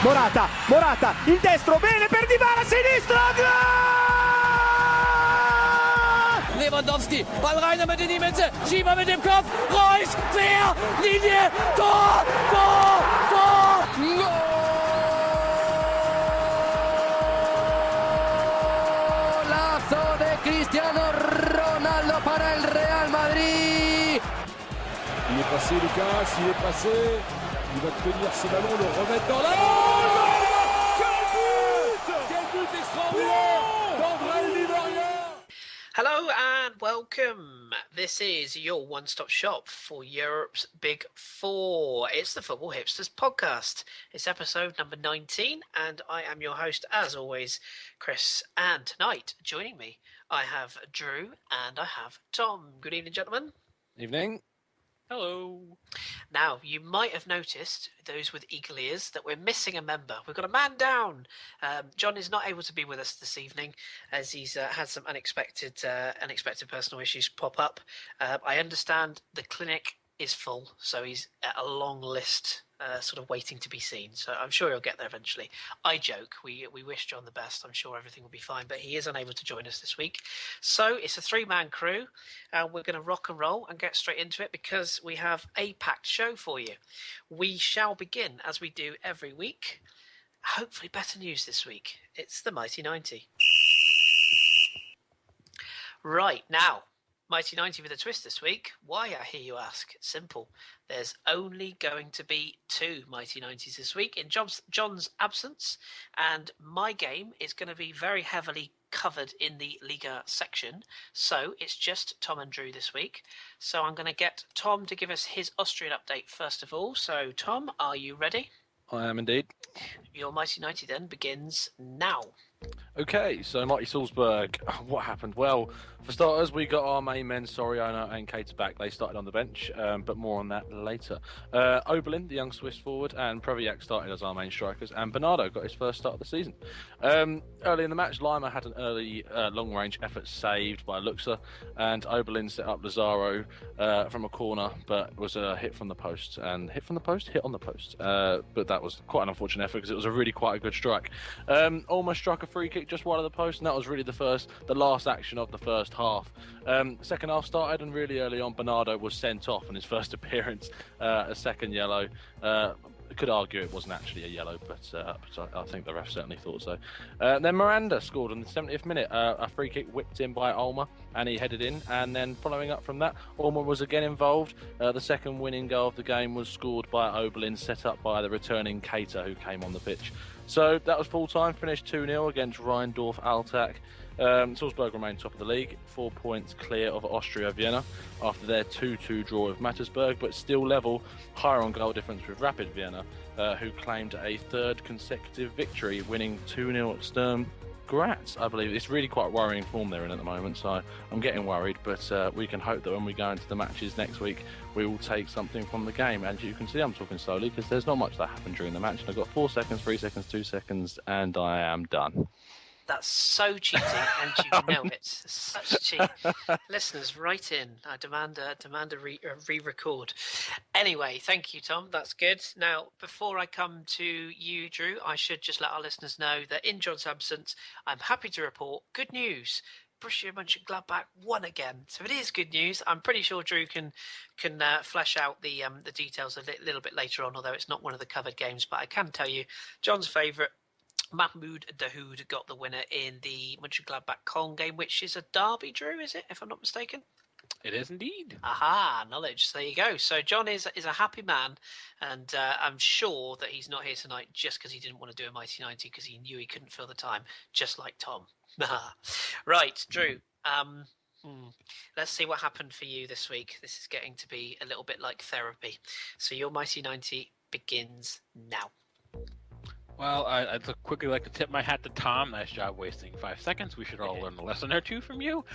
Morata, il destro, bene per Dybala, sinistro, gol! Lewandowski, Ball rein damit in die Mitte, Schieber mit dem Kopf, Reus, fair, Linie, Tor! Golazo de Cristiano Ronaldo para el Real Madrid. Il est passé Lucas, il est passé, il va tenir ce ballon, le remettre dans la... Quel but extraordinaire d'André Livaria. Hello and welcome. This is your one-stop shop for Europe's Big Four. It's the Football Hipsters podcast. It's episode number 19 and I am your host as always, Kris. And tonight joining me I have Drew and I have Tom. Good evening, gentlemen. Evening. Hello. Now, you might have noticed, those with eagle ears, that we're missing a member. We've got a man down. John is not able to be with us this evening as he's had some unexpected personal issues pop up. I understand the clinic is full, so he's at a long list sort of waiting to be seen. So I'm sure he'll get there eventually. I joke. We wish John the best. I'm sure everything will be fine, but he is unable to join us this week. So it's a three-man crew. We're going to rock and roll and get straight into it because we have a packed show for you. We shall begin, as we do every week. Hopefully better news this week. It's the Mighty 90. Right, now, Mighty 90 with a twist this week. Why, I hear you ask? Simple. There's only going to be two Mighty 90s this week in John's absence, and my game is going to be very heavily covered in the Liga section, so it's just Tom and Drew this week. So I'm going to get Tom to give us his Austrian update first of all. So Tom, are you ready? I am indeed. Your Mighty 90 then begins now. Okay, so Mighty Salzburg, what happened? Well, for starters, we got our main men, Soriano and Cater back. They started on the bench, but more on that later. Oberlin, the young Swiss forward, and Previak started as our main strikers, and Bernardo got his first start of the season. Early in the match, Lima had an early long-range effort saved by Luxa, and Oberlin set up Lazaro from a corner, but was a hit from the post. And hit on the post. But that was quite an unfortunate effort because it was a really quite a good strike. Almost struck a free kick just wide of the post, and that was really the last action of the first half. Second half started, and really early on, Bernardo was sent off in his first appearance, a second yellow. Could argue it wasn't actually a yellow, but I think the ref certainly thought so. Then Miranda scored in the 70th minute, a free kick whipped in by Ulmer, and he headed in. And then following up from that, Ulmer was again involved. The second winning goal of the game was scored by Oberlin, set up by the returning Cater, who came on the pitch. So that was full time, finished 2-0 against Rheindorf Altach. Salzburg remained top of the league, 4 points clear of Austria Vienna after their 2-2 draw with Mattersburg, but still level, higher on goal difference with Rapid Vienna, who claimed a third consecutive victory, winning 2-0 at Sturm Graz, I believe. It's really quite worrying form they're in at the moment, so I'm getting worried, but we can hope that when we go into the matches next week, we will take something from the game. And you can see I'm talking slowly because there's not much that happened during the match, and I've got 4 seconds, 3 seconds, 2 seconds, and I am done. That's so cheating, and you know it. Such cheat. Listeners, write in. I demand a re-record. Anyway, thank you, Tom. That's good. Now, before I come to you, Drew, I should just let our listeners know that in John's absence, I'm happy to report good news. Borussia Mönchengladbach won again, so it is good news. I'm pretty sure Drew can flesh out the details a little bit later on, although it's not one of the covered games. But I can tell you, John's favourite, Mahmoud Dahoud, got the winner in the Mönchengladbach-Köln game, which is a derby, Drew, is it, if I'm not mistaken? It is indeed. Aha, knowledge. So there you go. So John is a happy man, and I'm sure that he's not here tonight just because he didn't want to do a Mighty 90 because he knew he couldn't fill the time, just like Tom. Right, Drew. Let's see what happened for you this week. This is getting to be a little bit like therapy. So your Mighty 90 begins now. Well, I'd quickly like to tip my hat to Tom. Nice job wasting 5 seconds. We should all learn a lesson or two from you.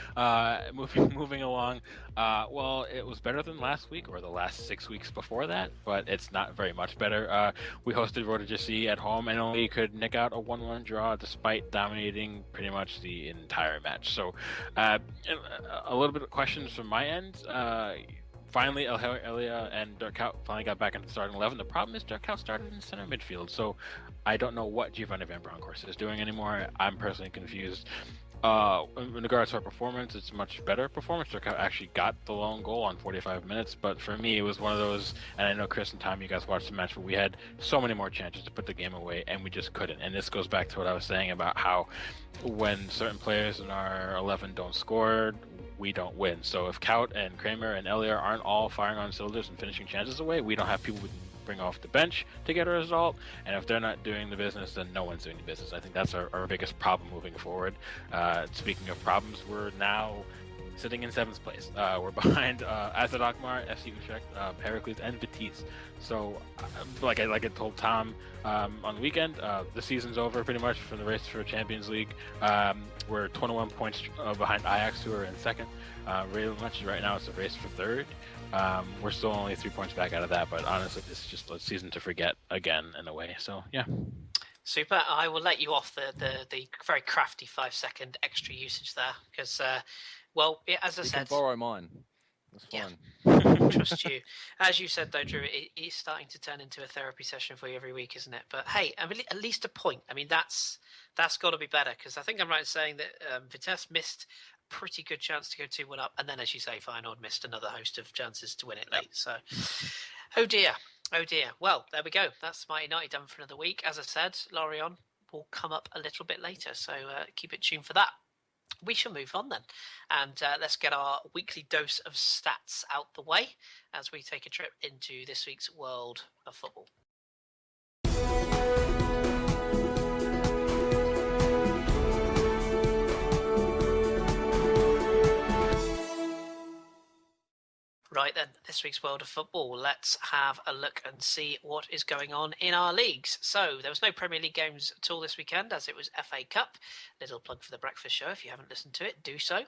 Moving along. Well, it was better than last week or the last 6 weeks before that, but it's not very much better. We hosted Roda at home and only could nick out a 1-1 draw despite dominating pretty much the entire match. So a little bit of questions from my end. finally, Elia and Dirk Kuyt finally got back into the starting 11. The problem is Dirk Kuyt started in center midfield, so I don't know what Giovanni Van Bronckhorst is doing anymore. I'm personally confused. In regards to our performance, it's a much better performance. Dirk Kuyt actually got the lone goal on 45 minutes, but for me, it was one of those, and I know Kris and Tom, you guys watched the match, but we had so many more chances to put the game away, and we just couldn't. And this goes back to what I was saying about how when certain players in our 11 don't score, we don't win. So if Kuyt and Kramer and Elia aren't all firing on cylinders and finishing chances away, we don't have people with bring off the bench to get a result, and if they're not doing the business, then no one's doing the business. I think that's our biggest problem moving forward. Speaking of problems, we're now sitting in 7th place. We're behind Azad Alkmaar, FC Utrecht, Heracles, and Betis. So, like I told Tom on the weekend, the season's over pretty much for the race for Champions League. We're 21 points behind Ajax, who are in 2nd. Really much right now, it's a race for 3rd. We're still only 3 points back out of that, but honestly, this is just a season to forget again in a way. So, yeah. Super. I will let you off the very crafty 5-second extra usage there because, well, as I said, you can borrow mine. That's fine. Yeah. Trust you. As you said, though, Drew, it is starting to turn into a therapy session for you every week, isn't it? But hey, I mean, at least a point. I mean, that's got to be better because I think I'm right in saying that Vitesse missed a pretty good chance to go 2-1 up, and then, as you say, Feyenoord missed another host of chances to win it late. So, oh dear. Well, there we go. That's Mighty United done for another week. As I said, Lorient will come up a little bit later, so keep it tuned for that. We shall move on then, and let's get our weekly dose of stats out the way as we take a trip into this week's world of football. Right then, this week's World of Football. Let's have a look and see what is going on in our leagues. So, there was no Premier League games at all this weekend as it was FA Cup. Little plug for the breakfast show. If you haven't listened to it, do so.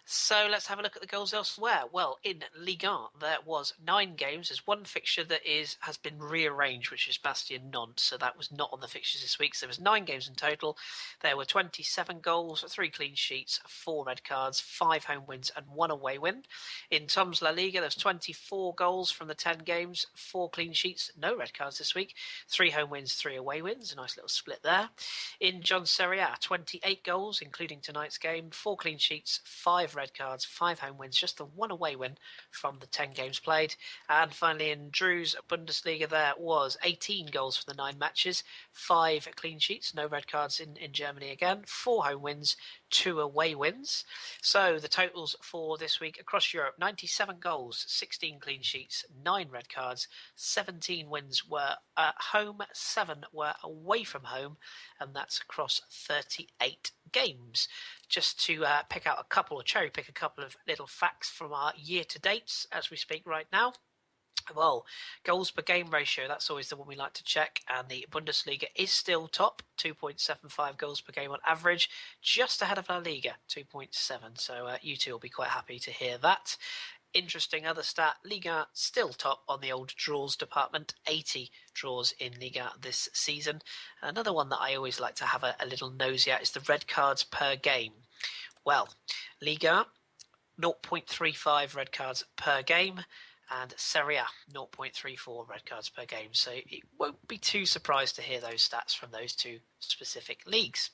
So, let's have a look at the goals elsewhere. Well, in Ligue 1, there was 9 games. There's one fixture that has been rearranged, which is Bastia Nantes. So, that was not on the fixtures this week. So, there was 9 games in total. There were 27 goals, 3 clean sheets, 4 red cards, 5 home wins, and 1 away win. In Tom's La Liga, there's 24 goals from the 10 games, 4 clean sheets, no red cards this week, 3 home wins, 3 away wins, a nice little split there. In John's Serie A, 28 goals, including tonight's game, 4 clean sheets, 5 red cards, 5 home wins, just the 1 away win from the 10 games played. And finally in Drew's Bundesliga, there was 18 goals for the 9 matches, 5 clean sheets, no red cards in Germany again, 4 home wins, 2 away wins. So the totals for this week across Europe: 97 goals, 16 clean sheets, 9 red cards, 17 wins were at home, 7 were away from home, and that's across 38 games. Just to pick out a couple, or cherry pick a couple of little facts from our year-to-dates as we speak right now. Well, goals per game ratio, that's always the one we like to check, and the Bundesliga is still top, 2.75 goals per game on average, just ahead of La Liga, 2.7, so you two will be quite happy to hear that. Interesting other stat, Liga still top on the old draws department, 80 draws in Liga this season. Another one that I always like to have a little nosy at is the red cards per game. Well, Liga, 0.35 red cards per game, and Serie A, 0.34 red cards per game. So it won't be too surprised to hear those stats from those two specific leagues.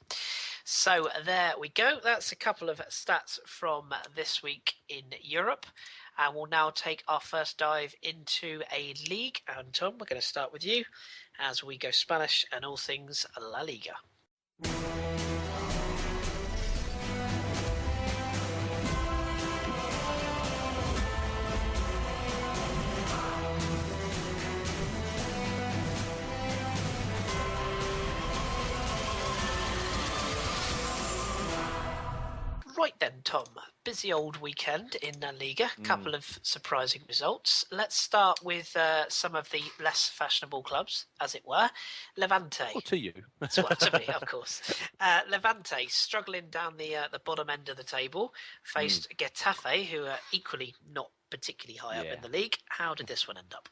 So there we go. That's a couple of stats from this week in Europe. And we'll now take our first dive into a league. And Tom, we're going to start with you as we go Spanish and all things La Liga. Right then, Tom, busy old weekend in La Liga, a couple of surprising results. Let's start with some of the less fashionable clubs, as it were. Levante. Well, to you. Well, to me, of course. Levante, struggling down the bottom end of the table, faced Getafe, who are equally not particularly high up in the league. How did this one end up?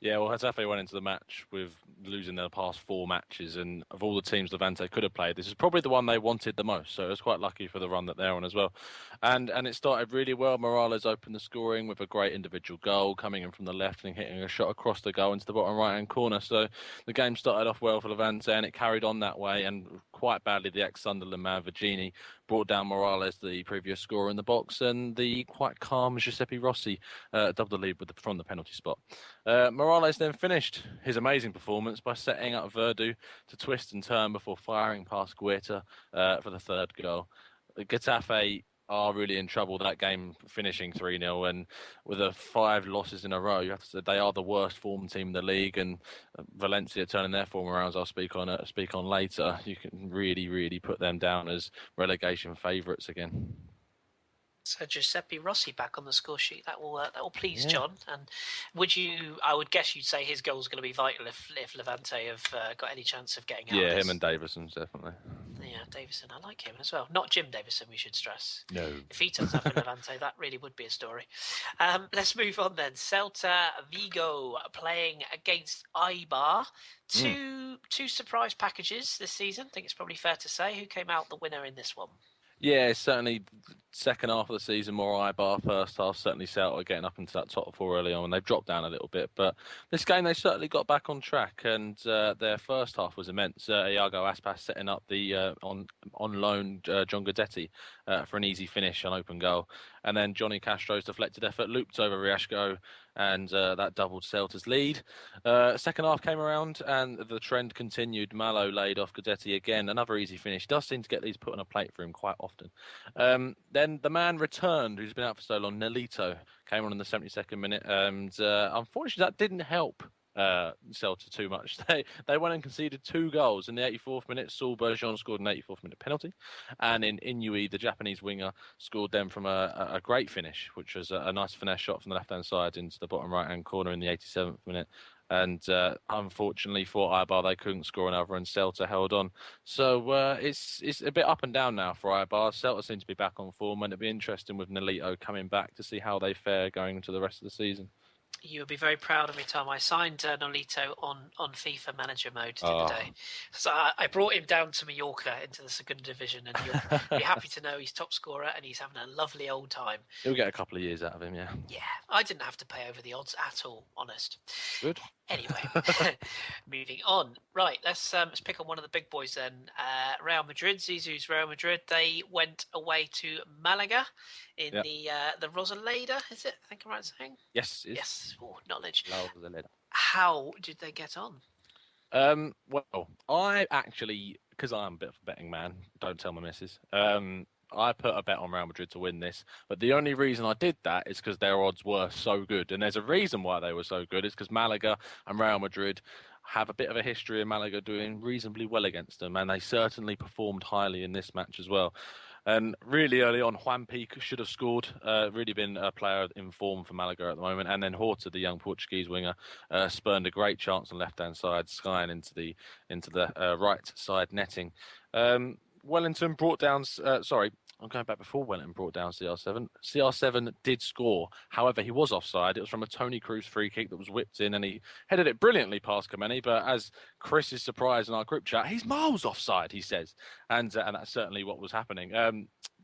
Yeah, well, Getafe went into the match with losing their past 4 matches, and of all the teams Levante could have played, this is probably the one they wanted the most. So it was quite lucky for the run that they're on as well. And it started really well. Morales opened the scoring with a great individual goal coming in from the left and hitting a shot across the goal into the bottom right-hand corner. So the game started off well for Levante, and it carried on that way. And quite badly, the ex-Sunderland man, Virginie, brought down Morales, the previous scorer in the box, and the quite calm Giuseppe Rossi doubled the lead from the penalty spot. Morales then finished his amazing performance by setting up Verdu to twist and turn before firing past Guetta for the 3rd goal. Getafe are really in trouble that game, finishing 3-0, and with 5 losses in a row, you have to say they are the worst form team in the league, and Valencia turning their form around, as I'll speak on later. You can really put them down as relegation favourites again. So Giuseppe Rossi back on the score sheet. That will please John. And I would guess you'd say his goal is going to be vital if Levante have got any chance of getting out. Yeah, of this. him and Davison definitely. Yeah, Davison, I like him as well. Not Jim Davison, we should stress. No. If he turns up in Levante, that really would be a story. Let's move on then. Celta Vigo playing against Eibar. Two surprise packages this season. I think it's probably fair to say. Who came out the winner in this one? Yeah, certainly second half of the season, more Eibar. First half, certainly Celta getting up into that top 4 early on. They've dropped down a little bit, but this game they certainly got back on track, and their first half was immense. Iago Aspas setting up the on loan John Guidetti for an easy finish, an open goal, and then Johnny Castro's deflected effort looped over Riasco, and that doubled Celta's lead. Second half came around, and the trend continued. Malo laid off Guidetti again, another easy finish. Does seem to get these put on a plate for him quite often. Then the man returned, who's been out for so long, Nelito, came on in the 72nd minute, and unfortunately that didn't help Celta too much. They went and conceded 2 goals in the 84th minute. Saul Bergeron scored an 84th minute penalty, and in Inui, the Japanese winger, scored them from a great finish, which was a nice finesse shot from the left hand side into the bottom right hand corner in the 87th minute. And unfortunately for Eibar, they couldn't score another, and Celta held on. So it's a bit up and down now for Eibar. Celta seem to be back on form, and it'll be interesting with Nelito coming back to see how they fare going into the rest of the season. You would be very proud of me, Tom. I signed Nolito on FIFA manager mode the other day. So I brought him down to Mallorca into the second division, and you'll be happy to know he's top scorer and he's having a lovely old time. He'll get a couple of years out of him, yeah. Yeah, I didn't have to pay over the odds at all, honest. Good. Anyway, moving on. Right, let's pick on one of the big boys then. Real Madrid, Zizou's Real Madrid. They went away to Malaga in the Rosaleda, is it? I think I'm right in saying? Yes. Yes. Oh, knowledge. Rosaleda. How did they get on? Well, I actually, because I'm a bit of a betting man, don't tell my missus, I put a bet on Real Madrid to win this, but the only reason I did that is because their odds were so good, and there's a reason why they were so good. It's because Malaga and Real Madrid have a bit of a history of Malaga doing reasonably well against them, and they certainly performed highly in this match as well. And really early on, Juan Pique should have scored. Really been a player in form for Malaga at the moment. And then Horta, the young Portuguese winger, spurned a great chance on the left-hand side, skying into the right side netting. Wellington brought down. I'm going back before Wellington brought down CR7. CR7 did score. However, he was offside. It was from a Tony Cruz free kick that was whipped in, and he headed it brilliantly past Kameni. But as Kris is surprised in our group chat, he's miles offside, he says. And that's certainly what was happening.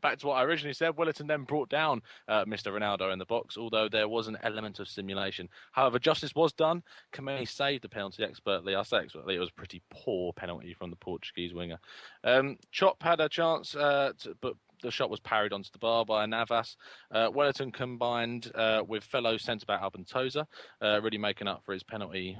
Back to what I originally said, Wellington then brought down Mr. Ronaldo in the box, although there was an element of simulation. However, justice was done. Kameni saved the penalty expertly. I say expertly, it was a pretty poor penalty from the Portuguese winger. Chop had a chance, but the shot was parried onto the bar by Navas. Wellington combined with fellow centre-back Albentosa, really making up for his penalty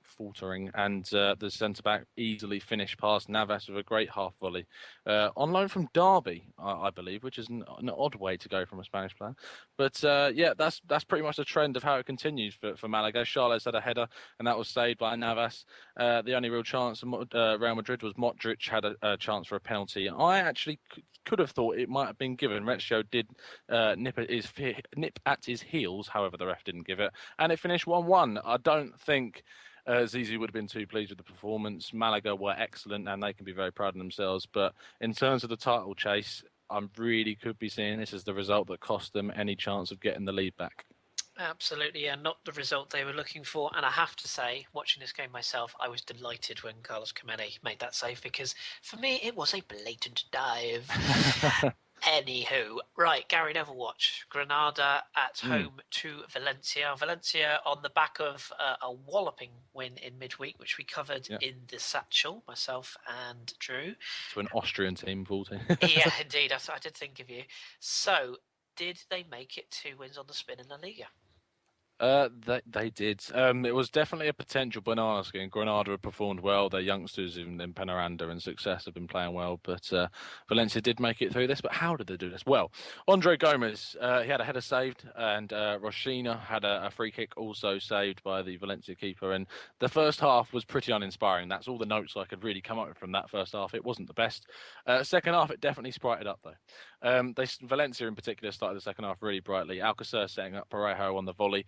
faltering, and the centre-back easily finished past Navas with a great half volley. On loan from Derby, I believe, which is an odd way to go from a Spanish player. But that's pretty much the trend of how it continues for Malaga. Charles had a header, and that was saved by Navas. The only real chance of Real Madrid was Modric had a chance for a penalty. I actually could have thought it might have been given. Rezio did nip at his heels, however the ref didn't give it, and it finished 1-1. I don't think Zizou would have been too pleased with the performance. Malaga were excellent, and they can be very proud of themselves. But in terms of the title chase, I really could be seeing this as the result that cost them any chance of getting the lead back. Absolutely, yeah, not the result they were looking for. And I have to say, watching this game myself, I was delighted when Carlos Kameni made that save because for me it was a blatant dive. Anywho, right, Gary Neville watch. Granada at home to Valencia. Valencia on the back of a walloping win in midweek, which we covered in the Satchel, myself and Drew. To an Austrian team, 14. Yeah, indeed. I did think of you. So, did they make it 2 wins on the spin in La Liga? They did. It was definitely a potential banana skin. Granada had performed well. Their youngsters in Penaranda and Success have been playing well, but Valencia did make it through this. But how did they do this? Well, Andre Gomez, he had a header saved, and Roshina had a free kick also saved by the Valencia keeper. And the first half was pretty uninspiring. That's all the notes I could really come up with from that first half. It wasn't the best. Second half, it definitely sprited up though. Valencia in particular started the second half really brightly. Alcacer setting up Parejo on the volley.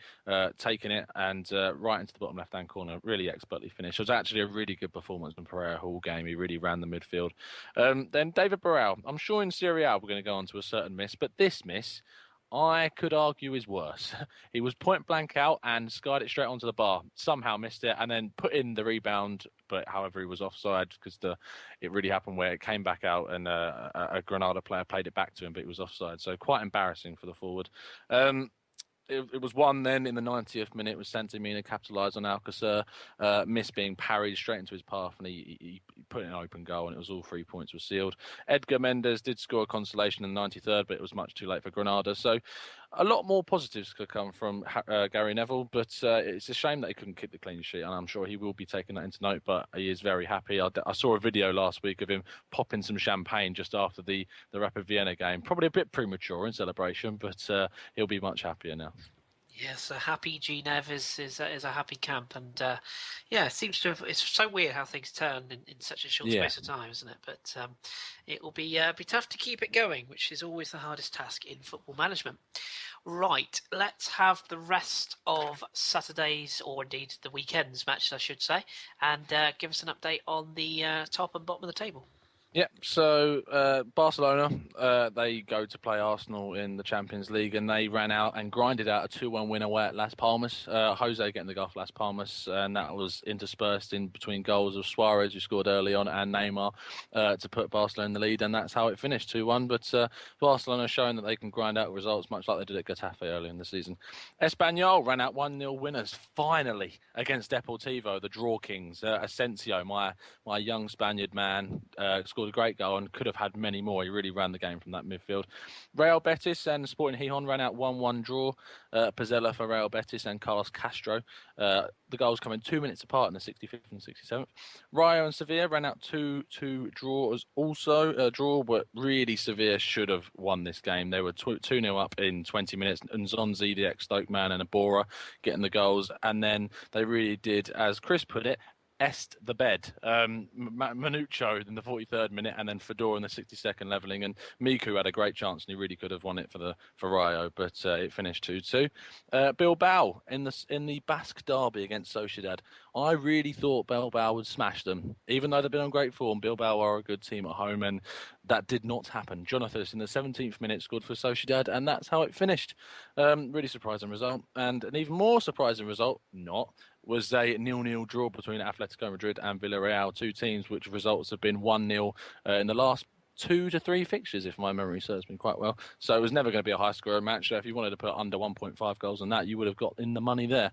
Taking it and right into the bottom left-hand corner, really expertly finished. It was actually a really good performance from Pereira all game. He really ran the midfield. Then David Burrell. I'm sure in Serie A we're going to go on to a certain miss, but this miss, I could argue, is worse. He was point blank out and skied it straight onto the bar. Somehow missed it and then put in the rebound, but however he was offside because it really happened where it came back out and a Granada player played it back to him, but he was offside. So quite embarrassing for the forward. It was 1 then in the 90th minute with Santimina capitalised on Alcacer, miss being parried straight into his path, and he put in an open goal, and it was all 3 points were sealed. Edgar Mendes did score a consolation in the 93rd, but it was much too late for Granada. So a lot more positives could come from Gary Neville, but it's a shame that he couldn't keep the clean sheet, and I'm sure he will be taking that into note, but he is very happy. I saw a video last week of him popping some champagne just after the Rapid Vienna game. Probably a bit premature in celebration, but he'll be much happier now. Yes, a happy G Nev is a happy camp, and it seems to have. It's so weird how things turn in such a short space of time, isn't it? But it will be tough to keep it going, which is always the hardest task in football management. Right, let's have the rest of Saturday's, or indeed the weekend's matches, I should say, and give us an update on the top and bottom of the table. Yep, so Barcelona, they go to play Arsenal in the Champions League, and they ran out and grinded out a 2-1 win away at Las Palmas. Jose getting the goal for Las Palmas, and that was interspersed in between goals of Suarez, who scored early on, and Neymar to put Barcelona in the lead, and that's how it finished, 2-1. But Barcelona showing that they can grind out results, much like they did at Getafe earlier in the season. Espanyol ran out 1-0 winners, finally, against Deportivo, the Draw Kings. Asensio, my young Spaniard man, scored a great goal and could have had many more. He really ran the game from that midfield. Real Betis and Sporting Gijón ran out 1-1 draw. Pizzella for Real Betis and Carlos Castro. The goals coming 2 minutes apart in the 65th and 67th. Rayo and Sevilla ran out 2-2 draws also. A draw, but really Sevilla should have won this game. They were 2-0 up in 20 minutes. Nzonzi, the ex-Stoke man, and Abora getting the goals. And then they really did, as Kris put it, est the bed. Manuccio in the 43rd minute, and then Fedor in the 62nd levelling, and Miku had a great chance and he really could have won it for Rayo, but it finished 2-2. Bilbao in the Basque derby against Sociedad. I really thought Bilbao would smash them, even though they've been on great form. Bilbao are a good team at home, and that did not happen. Jonathan in the 17th minute scored for Sociedad, and that's how it finished. Really surprising result, and an even more surprising result, was a 0-0 draw between Atletico Madrid and Villarreal, two teams which results have been 1-0 in the last 2 to 3 fixtures, if my memory serves me quite well. So it was never going to be a high-scoring match. So if you wanted to put under 1.5 goals on that, you would have got in the money there.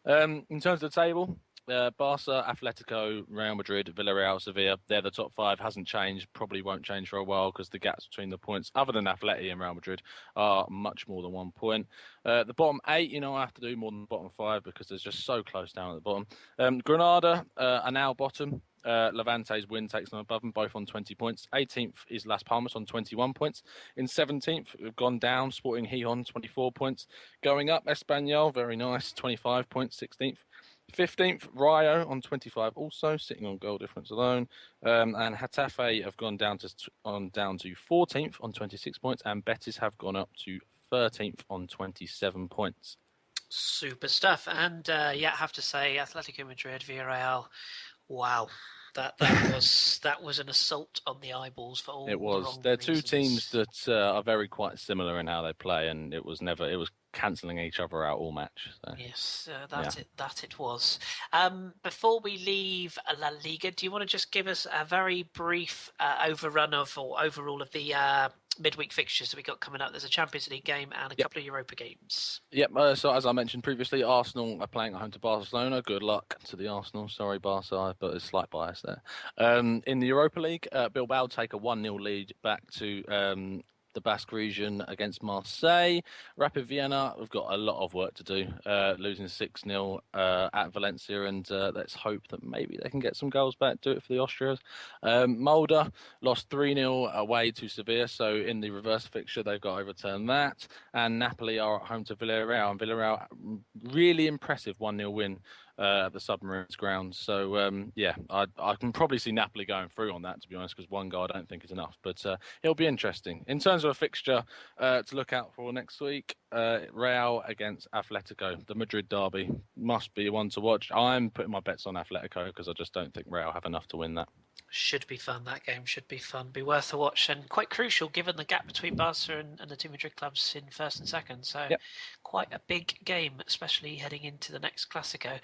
In terms of the table, Barca, Atletico, Real Madrid, Villarreal, Sevilla, they're the top 5. Hasn't changed, probably won't change for a while because the gaps between the points, other than Atleti and Real Madrid, are much more than 1 point. The bottom 8, I have to do more than the bottom 5 because they're just so close down at the bottom. Granada are now bottom. Levante's win takes them above them, both on 20 points. 18th is Las Palmas on 21 points. In 17th, we've gone down, Sporting Gijón, 24 points. Going up, Espanyol, very nice, 25 points, 16th. 15th, Rayo on 25 also, sitting on goal difference alone. And Getafe have gone down to 14th on 26 points, and Betis have gone up to 13th on 27 points. Super stuff. And I have to say, Atletico Madrid, Villarreal, wow. That was an assault on the eyeballs for all. It was. The wrong They're two reasons. teams that are very quite similar in how they play, and it was cancelling each other out all match. So. Yes, that it was. Before we leave La Liga, do you want to just give us a very brief overall of the midweek fixtures that we got coming up? There's a Champions League game and a couple of Europa games. Yep. So as I mentioned previously, Arsenal are playing at home to Barcelona. Good luck to the Arsenal. Sorry, Barca, but there's slight bias there. In the Europa League, Bilbao take a 1-0 lead back to the Basque region against Marseille. Rapid Vienna have got a lot of work to do, losing 6-0 at Valencia, and let's hope that maybe they can get some goals back, do it for the Austrians. Mulder lost 3-0 away to Sevilla, so in the reverse fixture they've got to overturn that. And Napoli are at home to Villarreal, and Villarreal, really impressive 1-0 win at the Submarines ground. So, I can probably see Napoli going through on that, to be honest, because one goal I don't think is enough. But it'll be interesting. In terms of a fixture to look out for next week, Real against Atletico. The Madrid derby must be one to watch. I'm putting my bets on Atletico because I just don't think Real have enough to win that. Should be fun. That game should be fun. Be worth a watch, and quite crucial given the gap between Barca and the two Madrid clubs in first and second. So quite a big game, especially heading into the next Clásico.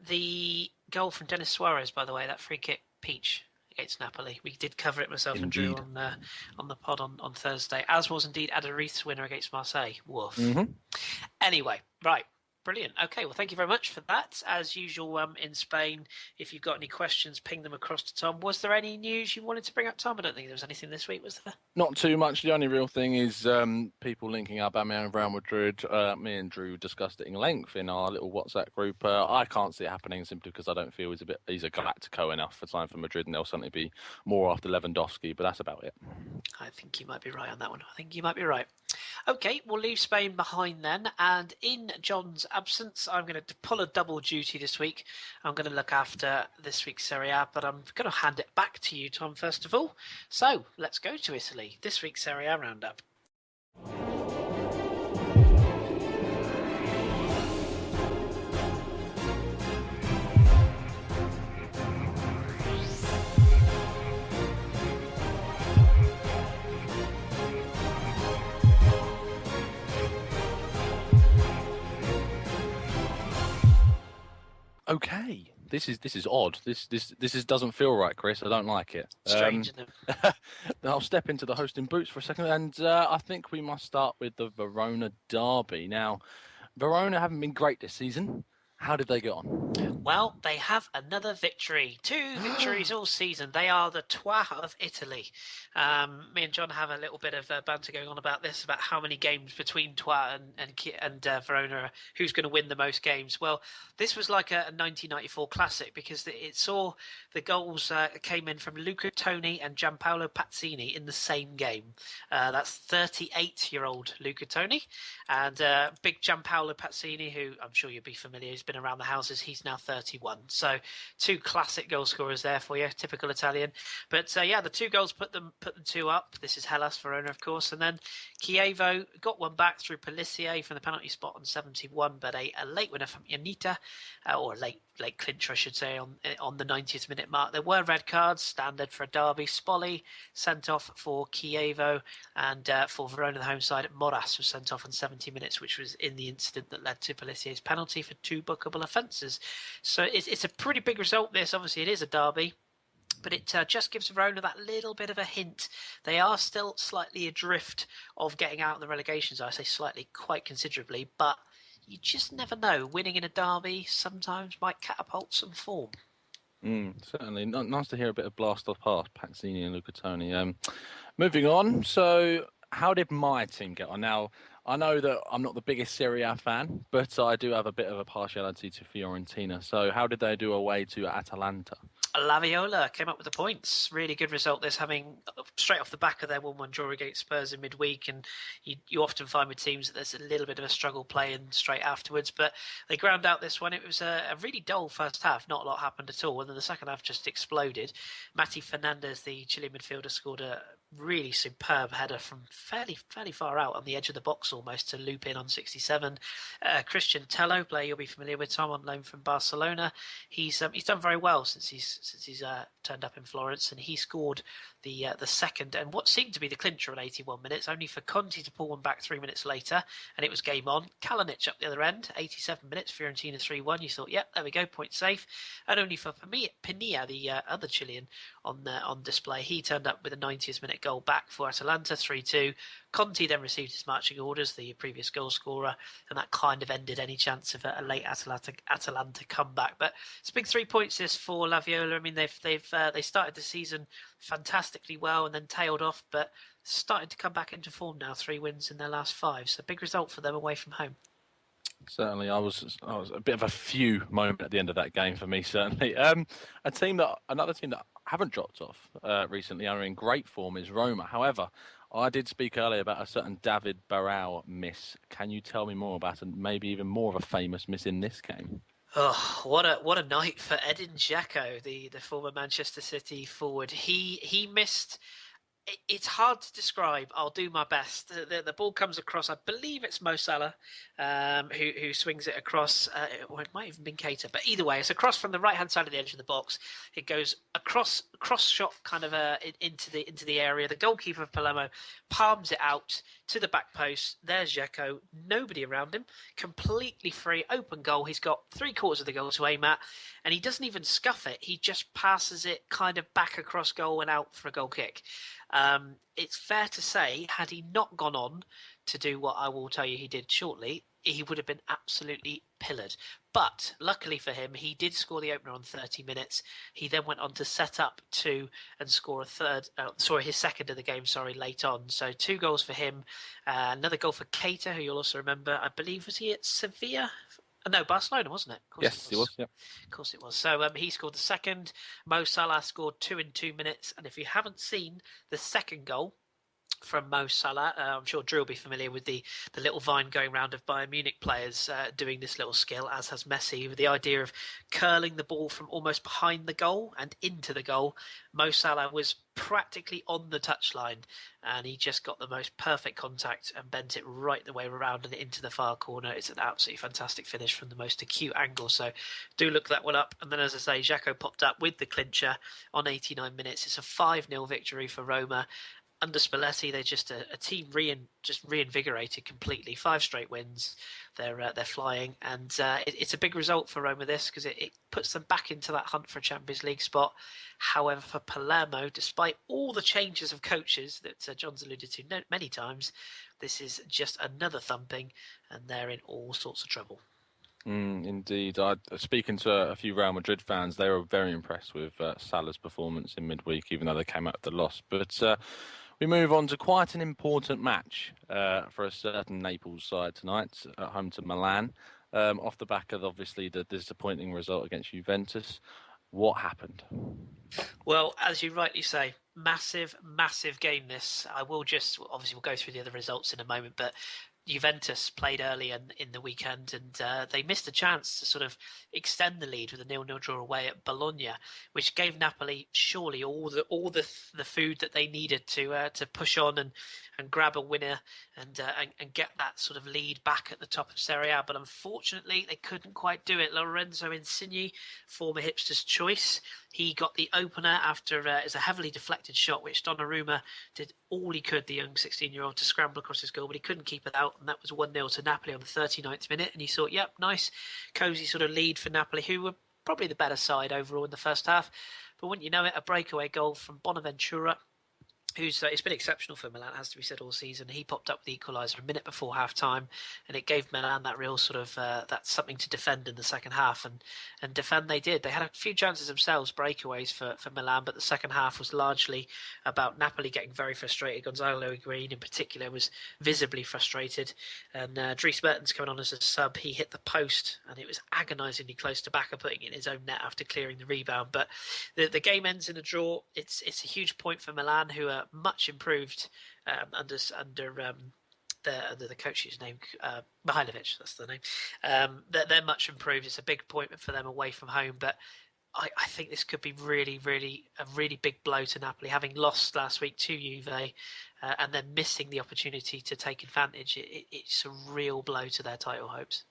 The goal from Denis Suarez, by the way, that free kick, peach against Napoli. We did cover it, myself and Drew, on the pod on Thursday, as was indeed Adarith's winner against Marseille. Woof. Mm-hmm. Anyway, right. Brilliant. Okay, well, thank you very much for that. As usual, in Spain, if you've got any questions, ping them across to Tom. Was there any news you wanted to bring up, Tom? I don't think there was anything this week, was there? Not too much. The only real thing is people linking Aubameyang and Real Madrid. Me and Drew discussed it in length in our little WhatsApp group. I can't see it happening simply because I don't feel he's a Galactico enough for time for Madrid, and there'll certainly be more after Lewandowski, but that's about it. I think you might be right on that one. I think you might be right. Okay, we'll leave Spain behind then, and in John's absence, I'm going to pull a double duty this week. I'm going to look after this week's Serie A, but I'm going to hand it back to you, Tom, first of all. So, let's go to Italy. This week's Serie A roundup. Okay, this is odd. This doesn't feel right, Chris. I don't like it. Strange, isn't it? I'll step into the hosting boots for a second, and I think we must start with the Verona derby. Now, Verona haven't been great this season. How did they get on? Well, they have another victory. 2 victories all season. They are the TOTW of Italy. Me and John have a little bit of banter going on about this, about how many games between TOTW and Verona, who's going to win the most games. Well, this was like a 1994 classic because it saw the goals came in from Luca Toni and Gianpaolo Pazzini in the same game. That's 38-year-old Luca Toni and big Gianpaolo Pazzini, who I'm sure you'll be familiar. He's been around the houses. He's now 31. So 2 classic goal scorers there for you, typical Italian. But the 2 goals put them 2 up. This is Hellas Verona, of course, and then Chievo got one back through Pellissier from the penalty spot on 71, but a late winner from Ianita, or a late clincher, I should say, on the 90th minute mark. There were red cards, standard for a derby. Spolly sent off for Chievo, and for Verona, the home side, Moras was sent off on 70 minutes, which was in the incident that led to Pellissier's penalty for 2 bookable offences. So it's a pretty big result, this. Obviously, it is a derby, but it just gives Verona that little bit of a hint. They are still slightly adrift of getting out of the relegation zone. I say slightly, quite considerably, but you just never know. Winning in a derby sometimes might catapult some form. Certainly. Nice to hear a bit of blast off past Pazzini and Luca Toni. Moving on, so how did my team get on? Now, I know that I'm not the biggest Serie A fan, but I do have a bit of a partiality to Fiorentina. So how did they do away to Atalanta? La Viola came up with the points. Really good result. This having straight off the back of their 1-1 draw against Spurs in midweek, and you often find with teams that there's a little bit of a struggle playing straight afterwards. But they ground out this one. It was a really dull first half. Not a lot happened at all, and then the second half just exploded. Mati Fernandez, the Chilean midfielder, scored a really superb header from fairly far out on the edge of the box almost to loop in on 67. Christian Tello, player you'll be familiar with, Tom, on loan from Barcelona. He's done very well since he's turned up in Florence, and he scored the second and what seemed to be the clincher at 81 minutes, only for Conti to pull one back 3 minutes later, and it was game on. Kalinic up the other end, 87 minutes, Fiorentina 3-1. You thought, yep, there we go, point safe, and only for Pinilla, the other Chilean, on display. He turned up with a 90th minute goal back for Atalanta, 3-2. Conti then received his marching orders, the previous goal scorer, and that kind of ended any chance of a late Atalanta comeback. But it's a big 3 points this for La Viola. I mean, they started the season fantastically well and then tailed off, but started to come back into form now. 3 wins in their last 5, so big result for them away from home. Certainly, I was a bit of a few moment at the end of that game for me. Certainly, another team that haven't dropped off recently, are in great form, is Roma. However, I did speak earlier about a certain David Barão miss. Can you tell me more about, and maybe even more of a famous miss in this game? Oh, what a night for Edin Dzeko, the former Manchester City forward. He missed. It's hard to describe. I'll do my best. The ball comes across. I believe it's Mo Salah, who swings it across, or it might have been Keita. But either way, it's across from the right hand side of the edge of the box. It goes cross shot kind of into the area. The goalkeeper of Palermo palms it out to the back post. There's Dzeko. Nobody around him. Completely free, open goal. He's got 3/4 of the goal to aim at, and he doesn't even scuff it. He just passes it kind of back across goal and out for a goal kick. It's fair to say, had he not gone on to do what I will tell you he did shortly, he would have been absolutely pillared. But luckily for him, he did score the opener on 30 minutes. He then went on to set up 2 and score his second of the game, late on. So 2 goals for him. Another goal for Keita, who you'll also remember, I believe, was he at Sevilla? No, Barcelona, wasn't it? Yes, it was. Yeah. Of course it was. So he scored the second. Mo Salah scored 2 in 2 minutes. And if you haven't seen the second goal from Mo Salah, I'm sure Drew will be familiar with the little vine going round of Bayern Munich players doing this little skill, as has Messi, with the idea of curling the ball from almost behind the goal and into the goal. Mo Salah was practically on the touchline, and he just got the most perfect contact and bent it right the way around and into the far corner. It's an absolutely fantastic finish from the most acute angle, so do look that one up. And then, as I say, Dzeko popped up with the clincher on 89 minutes. It's a 5-0 victory for Roma. Under Spalletti, they're just a team reinvigorated completely. 5 straight wins. They're flying, and it's a big result for Roma this, because it puts them back into that hunt for a Champions League spot. However, for Palermo, despite all the changes of coaches that John's alluded to many times, this is just another thumping, and they're in all sorts of trouble. Indeed. Speaking to a few Real Madrid fans, they were very impressed with Salah's performance in midweek, even though they came out with the loss. But we move on to quite an important match for a certain Naples side tonight, at home to Milan, off the back of obviously the disappointing result against Juventus. What happened? Well, as you rightly say, massive game this. Obviously we'll go through the other results in a moment, but Juventus played early in the weekend, and they missed a chance to sort of extend the lead with a 0-0 draw away at Bologna, which gave Napoli surely all the food that they needed to push on and grab a winner and get that sort of lead back at the top of Serie A. But unfortunately, they couldn't quite do it. Lorenzo Insigne, former Hipsters Choice, he got the opener after it's a heavily deflected shot, which Donnarumma did all he could, the young 16-year-old, to scramble across his goal, but he couldn't keep it out, and that was 1-0 to Napoli on the 39th minute. And you thought, yep, nice, cosy sort of lead for Napoli, who were probably the better side overall in the first half. But wouldn't you know it, a breakaway goal from Bonaventura, who's it's been exceptional for Milan, has to be said, all season. He popped up with the equaliser a minute before half-time, and it gave Milan that real sort of that something to defend in the second half, and defend they did. They had a few chances themselves, breakaways for Milan, but the second half was largely about Napoli getting very frustrated. Gonzalo Higuain in particular was visibly frustrated, and Dries Mertens coming on as a sub, he hit the post, and it was agonisingly close to Bacca putting it in his own net after clearing the rebound. But the game ends in a draw. It's a huge point for Milan, who are much improved under the coach's name, Mihailovic, that's the name. They're much improved. It's a big point for them away from home, but I think this could be really, really a really big blow to Napoli, having lost last week to Juve, and then missing the opportunity to take advantage. It's a real blow to their title hopes.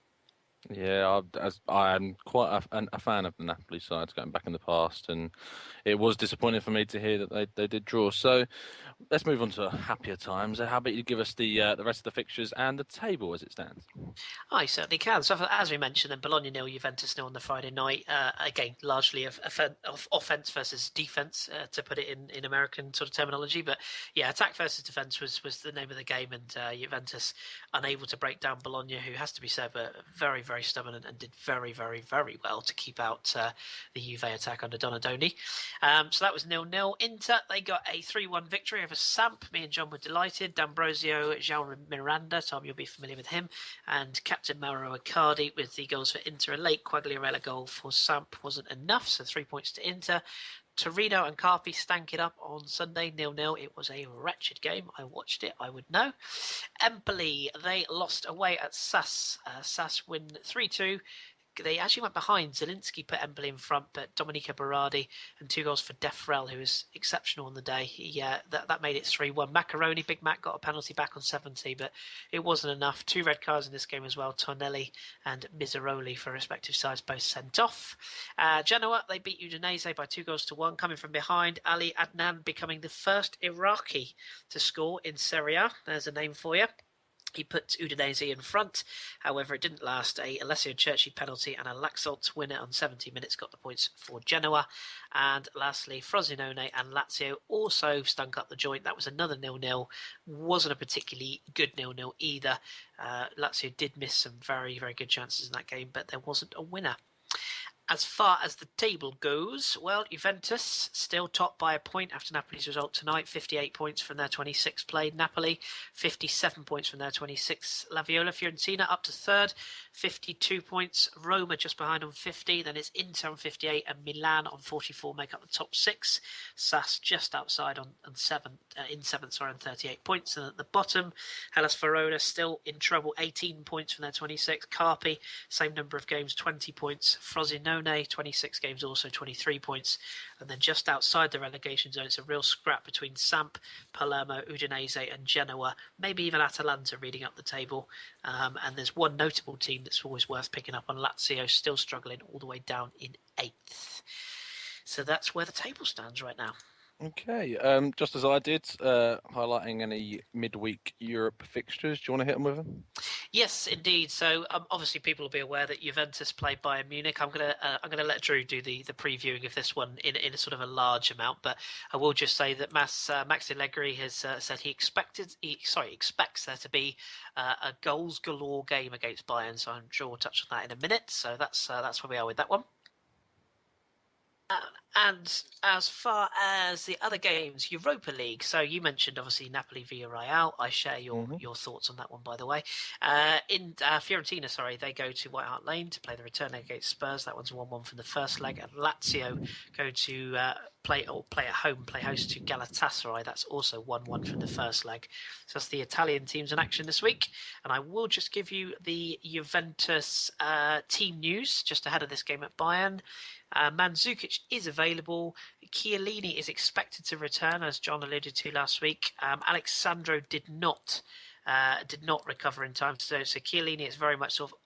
Yeah, I'm quite a fan of the Napoli sides going back in the past, and it was disappointing for me to hear that they did draw. So let's move on to happier times. How about you give us the rest of the fixtures and the table as it stands? I certainly can. So, as we mentioned, then Bologna 0, Juventus 0 on the Friday night. Again, largely of offense versus defense, to put it in American sort of terminology. But yeah, attack versus defense was the name of the game, and Juventus unable to break down Bologna, who has to be said, but very, very stubborn and did very, very, very well to keep out the Juve attack under Donadoni. So that was 0-0. Inter, they got a 3-1 victory over Samp. Me and John were delighted. D'Ambrosio, João Miranda, Tom, you'll be familiar with him, and Captain Mauro Icardi with the goals for Inter. A late Quagliarella goal for Samp wasn't enough, so 3 points to Inter. Torino and Carpi stank it up on Sunday, 0-0. It was a wretched game. I watched it, I would know. Empoli, they lost away at SAS. SAS win 3-2. They actually went behind. Zielinski put Empoli in front, but Dominica Berardi and 2 goals for Defrel, who was exceptional on the day. That made it 3-1. Macaroni, Big Mac got a penalty back on 70, but it wasn't enough. 2 red cards in this game as well. Tornelli and Miseroli for respective sides both sent off. Genoa, they beat Udinese by 2-1. Coming from behind, Ali Adnan becoming the first Iraqi to score in Serie A. There's a name for you. He put Udinese in front. However, it didn't last. A Alessio Cerci penalty and a Laxalt winner on 70 minutes got the points for Genoa. And lastly, Frosinone and Lazio also stunk up the joint. That was another 0-0. Wasn't a particularly good 0-0 either. Lazio did miss some very, very good chances in that game, but there wasn't a winner. As far as the table goes, well, Juventus still top by a point after Napoli's result tonight. 58 points from their 26 played. Napoli, 57 points from their 26. La Viola Fiorentina up to third, 52 points. Roma just behind on 50. Then it's Inter on 58 and Milan on 44 make up the top 6. SAS just outside on 7th, on 38 points. And at the bottom, Hellas Verona still in trouble, 18 points from their 26. Carpi, same number of games, 20 points. Frosinone, 26 games, also 23 points. And then just outside the relegation zone, it's a real scrap between Samp, Palermo, Udinese and Genoa, maybe even Atalanta reading up the table. And there's one notable team that's always worth picking up on, Lazio, still struggling all the way down in 8th. So that's where the table stands right now. Okay, just as I did, highlighting any midweek Europe fixtures. Do you want to hit them with them? Yes, indeed. So obviously, people will be aware that Juventus play Bayern Munich. I'm gonna let Drew do the previewing of this one in a sort of a large amount, but I will just say that Max Allegri has said he expects there to be a goals galore game against Bayern. So I'm sure we'll touch on that in a minute. So that's where we are with that one. And as far as the other games, Europa League. So you mentioned obviously Napoli Villarreal. I share your thoughts on that one, by the way. In Fiorentina, they go to White Hart Lane to play the return leg against Spurs. That one's 1-1 from the first leg. And Lazio go to play host to Galatasaray. That's also 1-1 from the first leg. So that's the Italian teams in action this week. And I will just give you the Juventus team news just ahead of this game at Bayern. Mandzukic is available. Chiellini is expected to return, as John alluded to last week. Alexandro did not recover in time, so Chiellini is very much sort of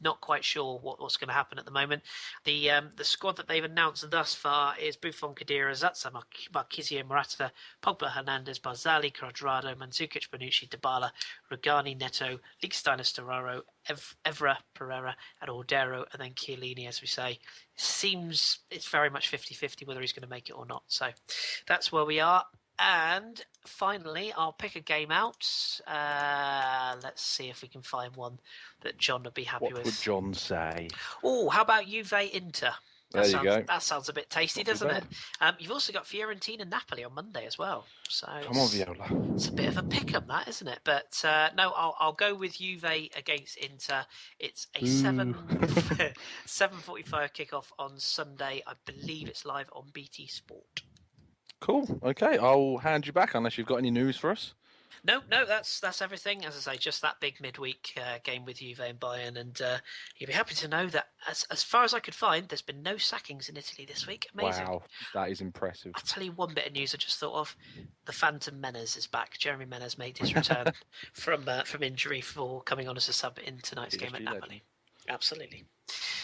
not quite sure what's going to happen at the moment. The squad that they've announced thus far is Buffon, Khedira, Zatsa, Marquisio, Morata, Pogba, Hernandez, Barzali, Cuadrado, Mandzukic, Bonucci, Dybala, Rugani, Neto, Lichtsteiner, Storaro, Evra, Pereira, and Ordero, and then Chiellini, as we say. Seems it's very much 50-50 whether he's going to make it or not. So that's where we are. And finally, I'll pick a game out. Let's see if we can find one that John would be happy with. What would John say? Oh, how about Juve Inter? There you go. That sounds a bit tasty, doesn't it? You've also got Fiorentina Napoli on Monday as well. So come on, Viola. It's a bit of a pick-em, that, isn't it? But no, I'll go with Juve against Inter. It's a 7:45 kickoff on Sunday. I believe it's live on BT Sport. Cool. Okay, I'll hand you back unless you've got any news for us. No, that's everything. As I say, just that big midweek game with Juve and Bayern, and you'll be happy to know that as far as I could find, there's been no sackings in Italy this week. Amazing. Wow, that is impressive. I'll tell you one bit of news I just thought of. The Phantom Menace is back. Jeremy Menace made his return from injury for coming on as a sub in tonight's game at Napoli. Absolutely.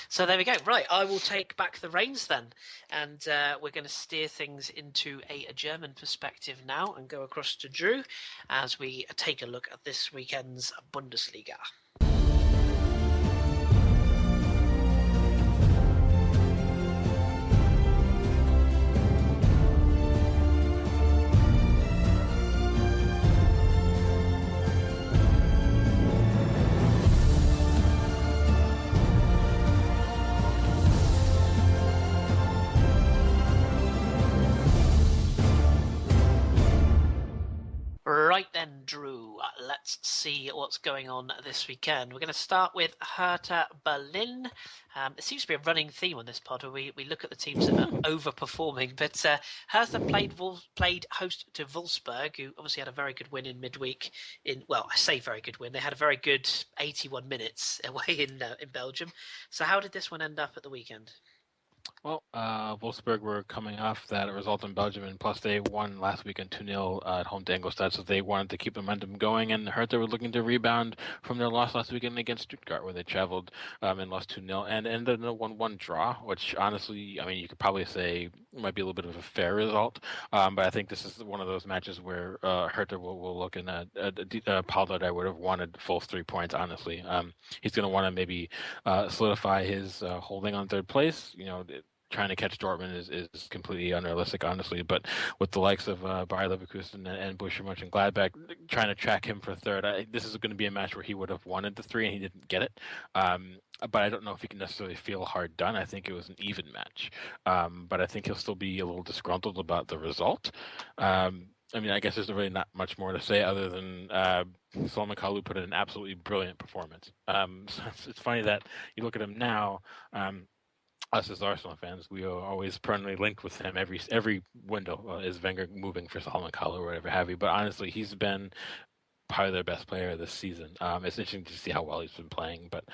So there we go. Right, I will take back the reins then, and we're going to steer things into a German perspective now and go across to Drew as we take a look at this weekend's Bundesliga. Right then, Drew, let's see what's going on this weekend. We're going to start with Hertha Berlin. It seems to be a running theme on this pod where we look at the teams that are overperforming. But Hertha played host to Wolfsburg, who obviously had a very good win in midweek. I say very good win. They had a very good 81 minutes away in Belgium. So how did this one end up at the weekend? Well, Wolfsburg were coming off that result in Belgium, and plus they won last weekend 2-0 at home to Ingolstadt, so they wanted to keep the momentum going, and Hertha were looking to rebound from their loss last weekend against Stuttgart, where they traveled and lost 2-0, and ended in a 1-1 draw, which honestly, I mean, you could probably say might be a little bit of a fair result, but I think this is one of those matches where Hertha will look in Paul Dardai would have wanted full 3 points, honestly. He's going to want to maybe solidify his holding on third place, trying to catch Dortmund is completely unrealistic, honestly. But with the likes of Bayer Leverkusen and Borussia Mönchengladbach trying to track him for third, this is going to be a match where he would have wanted the 3 and he didn't get it. But I don't know if he can necessarily feel hard done. I think it was an even match. But I think he'll still be a little disgruntled about the result. I mean, I guess there's really not much more to say other than Salomon Kalou put in an absolutely brilliant performance. So it's funny that you look at him now. Us as Arsenal fans, we are always permanently linked with him. Every window is Wenger moving for Salomon Kalou or whatever have you. But honestly, he's been probably their best player this season. It's interesting to see how well he's been playing. But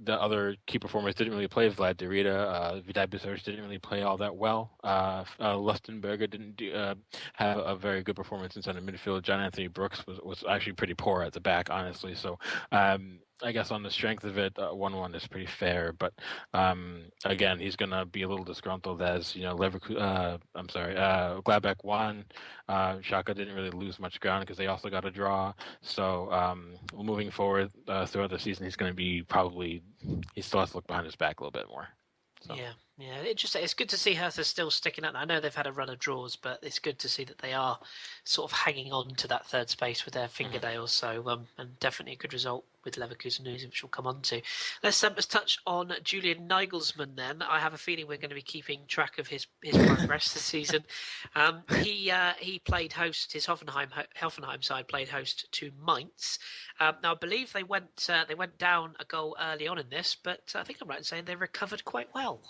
the other key performers didn't really play. Vlad Derrida, Vidal Bisevic didn't really play all that well. Lustenberger didn't have a very good performance in center midfield. John Anthony Brooks was actually pretty poor at the back, honestly. So I guess on the strength of it, 1-1 is pretty fair. But again, he's going to be a little disgruntled as, Gladbach won. Schalke didn't really lose much ground because they also got a draw. So moving forward throughout the season, he's going to be he still has to look behind his back a little bit more. So. Yeah. It's good to see Hertha still sticking out. I know they've had a run of draws, but it's good to see that they are sort of hanging on to that third space with their fingernails. So, and definitely a good result with Leverkusen, which we'll come on to. Let's touch on Julian Nagelsmann then. I have a feeling we're going to be keeping track of his progress this season. He played host, his Hoffenheim side played host to Mainz. Now, I believe they went down a goal early on in this, but I think I'm right in saying they recovered quite well.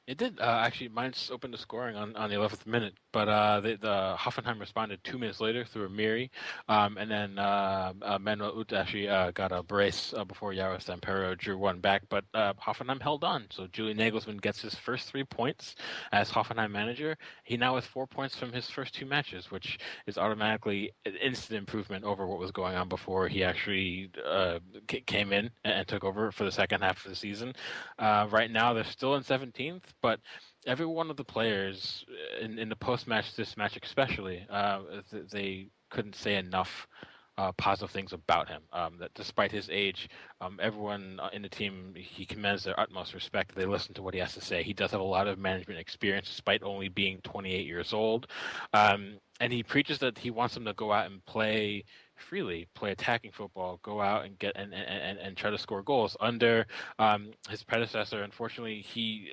It did. Actually, Mainz opened the scoring on the 11th minute, but the Hoffenheim responded 2 minutes later through a Miri, and then Manuel Ut actually got a brace before Yaros Tampero drew one back, but Hoffenheim held on. So Julian Nagelsmann gets his first 3 points as Hoffenheim manager. He now has 4 points from his first 2 matches, which is automatically an instant improvement over what was going on before he actually came in and took over for the second half of the season. Right now, they're still in 17th. But every one of the players in the post-match, this match especially, they couldn't say enough positive things about him. That despite his age, everyone in the team, he commands their utmost respect. They listen to what he has to say. He does have a lot of management experience despite only being 28 years old. And he preaches that he wants them to go out and play freely, play attacking football, go out and get and try to score goals. Under his predecessor, unfortunately, he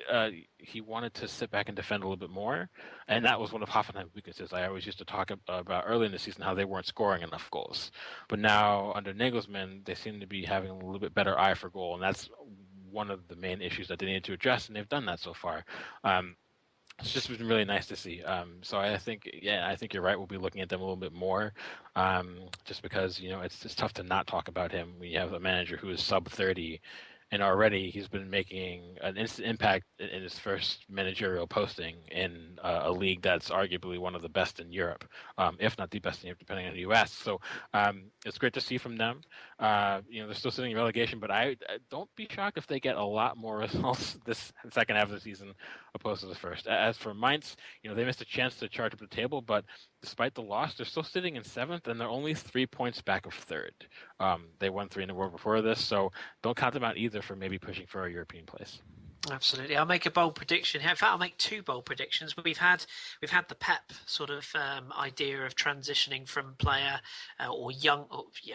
wanted to sit back and defend a little bit more, and that was one of Hoffenheim's weaknesses. I always used to talk about early in the season how they weren't scoring enough goals, but now under Nagelsmann, they seem to be having a little bit better eye for goal, and that's one of the main issues that they needed to address, and they've done that so far. It's just been really nice to see. So I think you're right. We'll be looking at them a little bit more, just because it's tough to not talk about him when you have a manager who is sub 30, and already he's been making an instant impact in his first managerial posting in a league that's arguably one of the best in Europe, if not the best in Europe, depending on the U.S. So it's great to see from them. They're still sitting in relegation, but I don't be shocked if they get a lot more results this second half of the season opposed to the first. As for Mainz, they missed a chance to charge up the table, but despite the loss, they're still sitting in seventh, and they're only 3 points back of third. They won 3 in a row before this, so don't count them out either for maybe pushing for a European place. Absolutely. I'll make a bold prediction here. In fact, I'll make 2 bold predictions. We've had the Pep sort of idea of transitioning from player or young.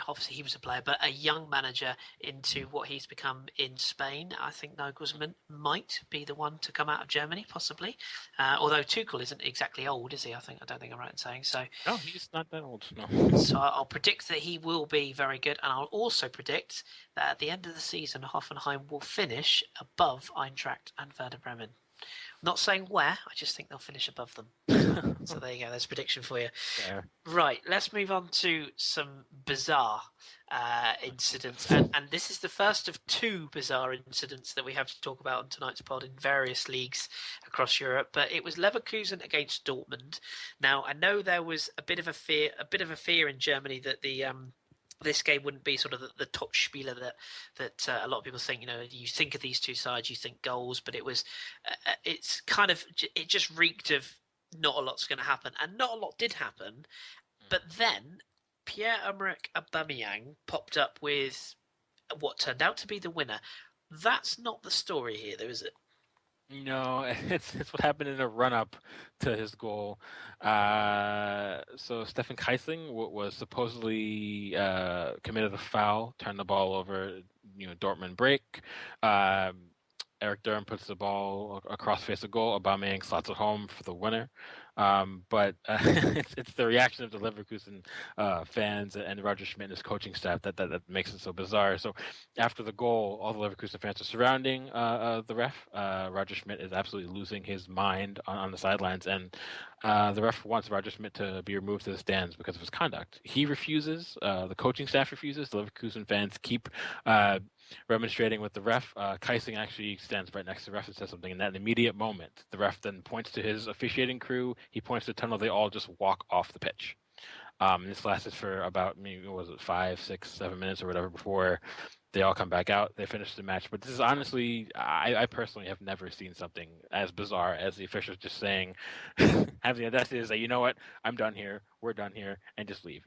Obviously, he was a player, but a young manager into what he's become in Spain. I think Nagelsmann might be the one to come out of Germany, possibly. Although Tuchel isn't exactly old, is he? I don't think I'm right in saying so. No, he's not that old. No. So I'll predict that he will be very good, and I'll also predict that at the end of the season, Hoffenheim will finish above Eintracht and Werder Bremen. I'm not saying where, I just think they'll finish above them. So there you go, there's a prediction for you. Yeah. Right, let's move on to some bizarre incidents. And this is the first of 2 bizarre incidents that we have to talk about on tonight's pod in various leagues across Europe. But it was Leverkusen against Dortmund. Now, I know there was a bit of a fear in Germany that this game wouldn't be sort of the Topspieler that a lot of people think. You think of these 2 sides, you think goals, but it just reeked of not a lot's going to happen, and not a lot did happen. But then Pierre-Emerick Aubameyang popped up with what turned out to be the winner. That's not the story here, though, is it? No, it's what happened in a run-up to his goal. So Stefan Keisling was supposedly committed a foul, turned the ball over. Dortmund break. Eric Durham puts the ball across the face of goal. Aubameyang slots it home for the winner. But it's the reaction of the Leverkusen fans and Roger Schmidt and his coaching staff that makes it so bizarre. So after the goal, all the Leverkusen fans are surrounding the ref. Roger Schmidt is absolutely losing his mind on the sidelines, and the ref wants Roger Schmidt to be removed to the stands because of his conduct. He refuses. The coaching staff refuses. The Leverkusen fans keep remonstrating with the ref. Keising actually stands right next to the ref and says something. In that immediate moment, the ref then points to his officiating crew. He points to the tunnel. They all just walk off the pitch. This lasted for about, 5, 6, 7 minutes or whatever before they all come back out. They finish the match. But this is honestly, I personally have never seen something as bizarre as the officials just saying, have the audacity to say, you know what, I'm done here, we're done here, and just leave.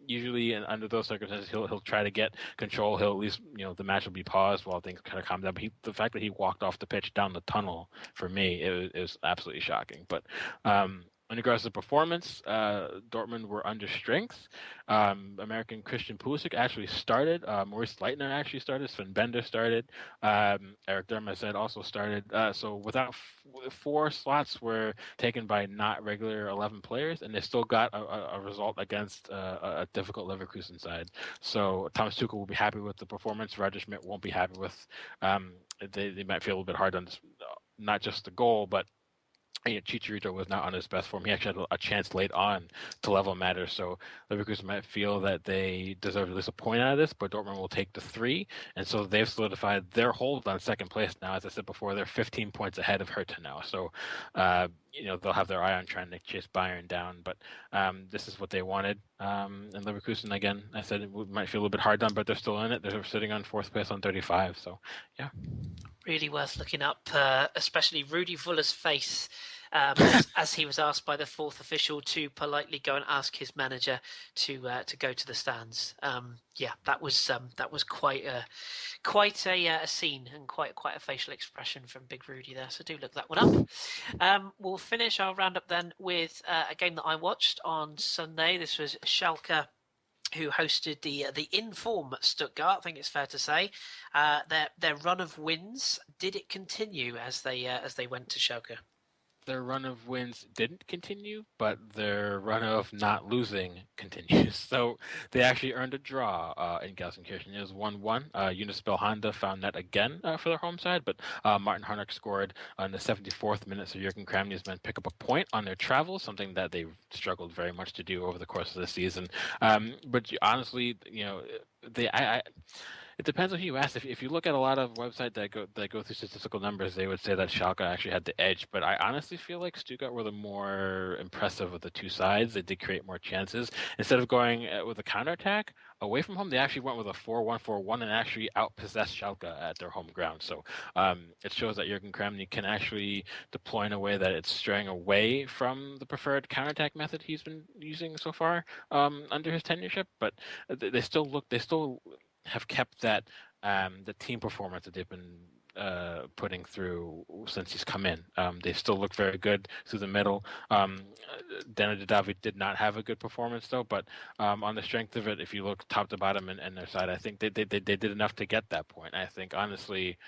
Usually under those circumstances, he'll try to get control. He'll at least, the match will be paused while things kind of calm down. But the fact that he walked off the pitch down the tunnel, for me, it was absolutely shocking. But in regards to performance, Dortmund were under strength. American Christian Pulisic actually started. Maurice Leitner actually started. Sven Bender started. Eric Durham, I said, also started. So without 4 slots were taken by not regular 11 players, and they still got a result against a difficult Leverkusen side. So Thomas Tuchel will be happy with the performance. Roger Schmidt won't be happy with. They might feel a little bit hard on this, not just the goal, but Chicharito was not on his best form. He actually had a chance late on to level matters. So Leverkusen might feel that they deserve at least a point out of this, but Dortmund will take the 3. And so they've solidified their hold on second place now. As I said before, they're 15 points ahead of Hertha now. So, they'll have their eye on trying to chase Bayern down. But this is what they wanted. And Leverkusen, again, I said it might feel a little bit hard done, but they're still in it. They're sitting on 4th place on 35. So, yeah. Really worth looking up, especially Rudy Vuller's face as he was asked by the 4th official to politely go and ask his manager to go to the stands. That was quite a scene and quite a facial expression from Big Rudy there. So do look that one up. We'll finish our roundup then with a game that I watched on Sunday. This was Schalke, who hosted the in-form Stuttgart. I think it's fair to say their run of wins, did it continue as they went to Schalke? their run of wins didn't continue, but their run of not losing continues. So they actually earned a draw in Gelsenkirchen. It was 1-1. Unispel Honda found net again for their home side, but Martin Harnack scored in the 74th minute, so Jurgen Kramny's men pick up a point on their travel, something that they've struggled very much to do over the course of the season. But honestly, it depends on who you ask. If you look at a lot of websites that go through statistical numbers, they would say that Schalke actually had the edge. But I honestly feel like Stuttgart were the more impressive of the two sides. They did create more chances. Instead of going with a counterattack away from home, they actually went with a 4-1-4-1 and actually outpossessed Schalke at their home ground. So it shows that Jurgen Kramny can actually deploy in a way that it's straying away from the preferred counterattack method he's been using so far under his tenureship. But they still have kept that the team performance that they've been putting through since he's come in. They still look very good through the middle. Deno David did not have a good performance though, but on the strength of it, if you look top to bottom and their side, I think they did enough to get that point. I think honestly,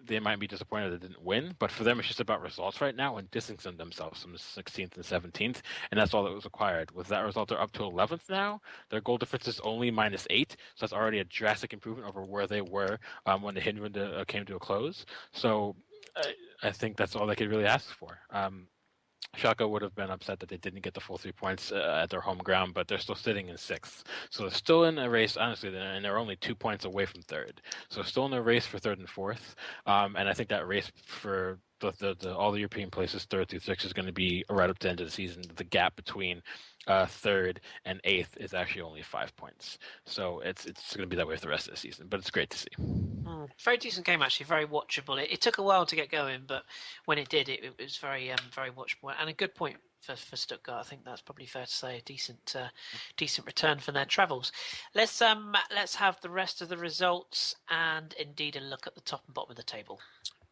they might be disappointed they didn't win, but for them it's just about results right now and distancing themselves from 16th and 17th, and that's all that was required. With that result, they're up to 11th now. Their goal difference is only -8, so that's already a drastic improvement over where they were when the Hinrunde came to a close. So I think that's all they could really ask for. Schalke would have been upset that they didn't get the full 3 points at their home ground, but they're still sitting in 6th. So they're still in a race, honestly, and they're only 2 points away from 3rd. So still in a race for 3rd and 4th. And I think that race for all the European places, 3rd through 6th, is going to be right up to the end of the season. The gap between 3rd and 8th is actually only 5 points. So it's going to be that way for the rest of the season, but it's great to see. Very decent game, actually. Very watchable. It took a while to get going, but when it did, it was very very watchable and a good point for Stuttgart. I think that's probably fair to say. A decent return for their travels. Let's have the rest of the results and indeed a look at the top and bottom of the table.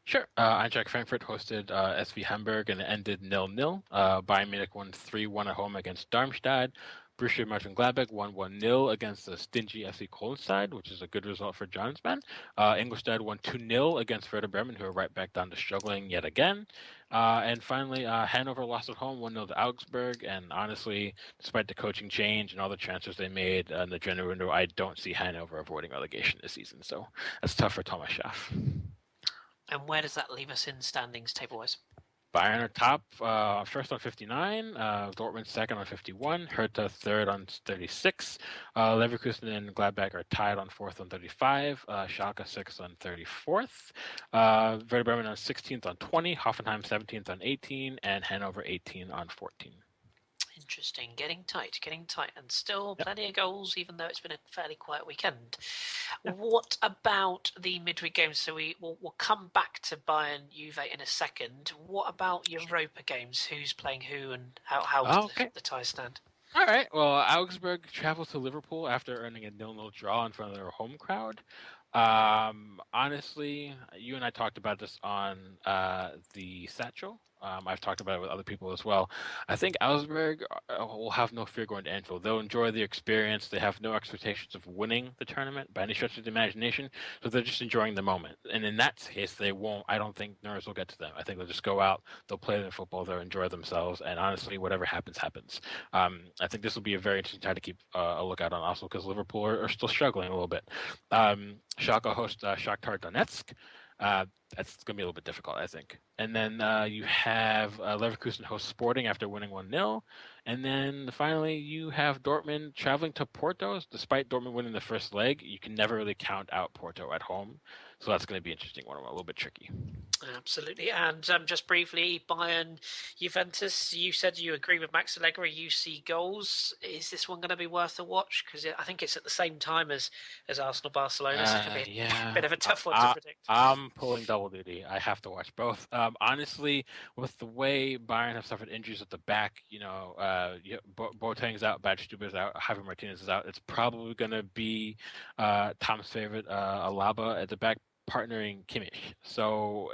Sure. Eintracht Frankfurt hosted SV Hamburg and it ended 0-0. Bayern Munich won 3-1 at home against Darmstadt. Borussia Mönchengladbach won 1-0 against the stingy FC Köln side, which is a good result for John's men. Ingolstadt won 2-0 against Werder Bremen, who are right back down to struggling yet again. And finally, Hanover lost at home 1-0 to Augsburg. And honestly, despite the coaching change and all the transfers they made in the January window, I don't see Hanover avoiding relegation this season. So that's tough for Thomas Schaff. And where does that leave us in standings table-wise? Bayern are top, first on 59, Dortmund second on 51, Hertha third on 36, Leverkusen and Gladbach are tied on fourth on 35, Schalke sixth on 34th, Werder Bremen on 16th on 20, Hoffenheim 17th on 18, and Hanover 18 on 14. Interesting. Getting tight, and still plenty of goals, even though it's been a fairly quiet weekend. Yep. What about the midweek games? So we'll come back to Bayern Juve in a second. What about Europa games? Who's playing who, and how does the ties stand? All right. Well, Augsburg travels to Liverpool after earning a 0-0 draw in front of their home crowd. Honestly, you and I talked about this on the Satchel. I've talked about it with other people as well. I think Augsburg will have no fear going to Anfield. They'll enjoy the experience. They have no expectations of winning the tournament by any stretch of the imagination, so they're just enjoying the moment. And in that case, they won't. I don't think nerves will get to them. I think they'll just go out, they'll play their football, they'll enjoy themselves, and honestly, whatever happens, happens. I think this will be a very interesting time to keep a lookout on also because Liverpool are still struggling a little bit. Schalke hosts Shakhtar Donetsk. That's going to be a little bit difficult, I think. And then you have Leverkusen host Sporting after winning 1-0. And then finally you have Dortmund traveling to Porto. Despite Dortmund winning the first leg, you can never really count out Porto at home. So that's going to be an interesting one, a little bit tricky. Absolutely. And just briefly, Bayern, Juventus, you said you agree with Max Allegri, you see goals. Is this one going to be worth a watch? Because I think it's at the same time as Arsenal, Barcelona. So it could be a bit of a tough one to predict. I'm pulling double duty. I have to watch both. Honestly, with the way Bayern have suffered injuries at the back, Boateng's out, Badstuber's out, Javi Martinez is out. It's probably going to be Tom's favorite, Alaba at the back, partnering Kimmich. So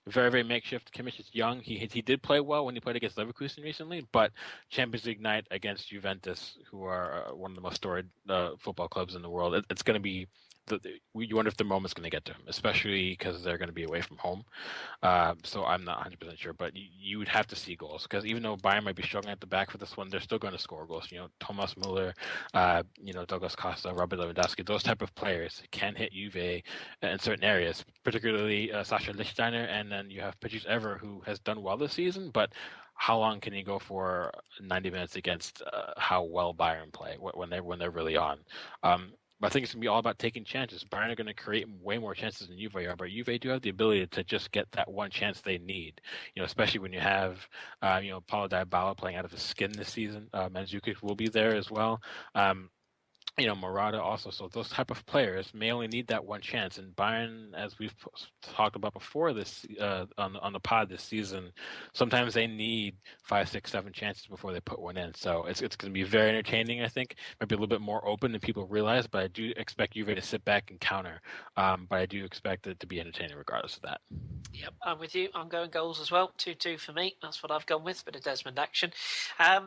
very, very makeshift. Kimmich is young. He did play well when he played against Leverkusen recently, but Champions League night against Juventus, who are one of the most storied football clubs in the world, it's going to be you wonder if the moment's going to get to him, especially because they're going to be away from home. So I'm not 100% sure, but you would have to see goals, because even though Bayern might be struggling at the back for this one, they're still going to score goals. Thomas Müller, Douglas Costa, Robert Lewandowski, those type of players can hit Juve in certain areas, particularly Sasha Lichtsteiner, and then you have Patrice Evra, who has done well this season, but how long can he go for 90 minutes against how well Bayern play when they're really on? But I think it's going to be all about taking chances. Bayern are going to create way more chances than Juve are, but Juve do have the ability to just get that one chance they need. Especially when you have, Paulo Dybala playing out of his skin this season. Mandzukic will be there as well. Morata also. So those type of players may only need that one chance. And Bayern, as we've talked about before this on the pod this season, sometimes they need 5, 6, 7 chances before they put one in. So it's going to be very entertaining, I think. Might be a little bit more open than people realize, but I do expect Juve to sit back and counter. But I do expect it to be entertaining regardless of that. Yep, I'm with you. I'm going goals as well. 2-2 for me. That's what I've gone with. Bit of Desmond action.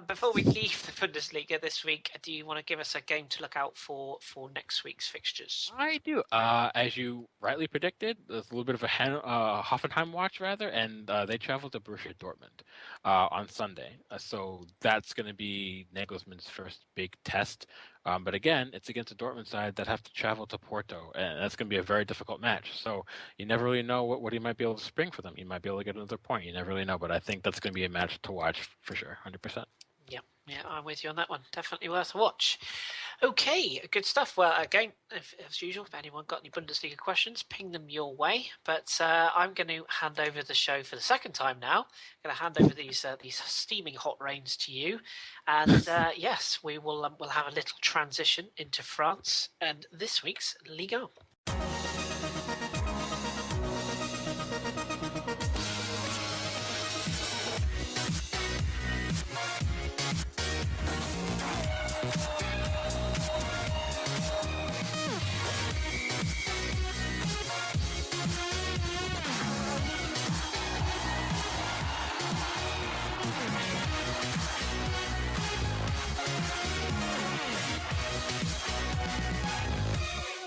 Before we leave the Bundesliga this week, do you want to give us a game to look out for next week's fixtures? I do. As you rightly predicted, there's a little bit of a Hoffenheim watch, rather, and they travel to Borussia Dortmund on Sunday. So that's going to be Nagelsmann's first big test. But again, it's against a Dortmund side that have to travel to Porto, and that's going to be a very difficult match. So you never really know what he might be able to spring for them. He might be able to get another point. You never really know, but I think that's going to be a match to watch for sure, 100%. Yeah, I'm with you on that one. Definitely worth a watch. Okay, good stuff. Well, again, as usual, if anyone got any Bundesliga questions, ping them your way. But I'm going to hand over the show for the second time now. I'm going to hand over these steaming hot reins to you. And yes, we'll have a little transition into France and this week's Ligue 1.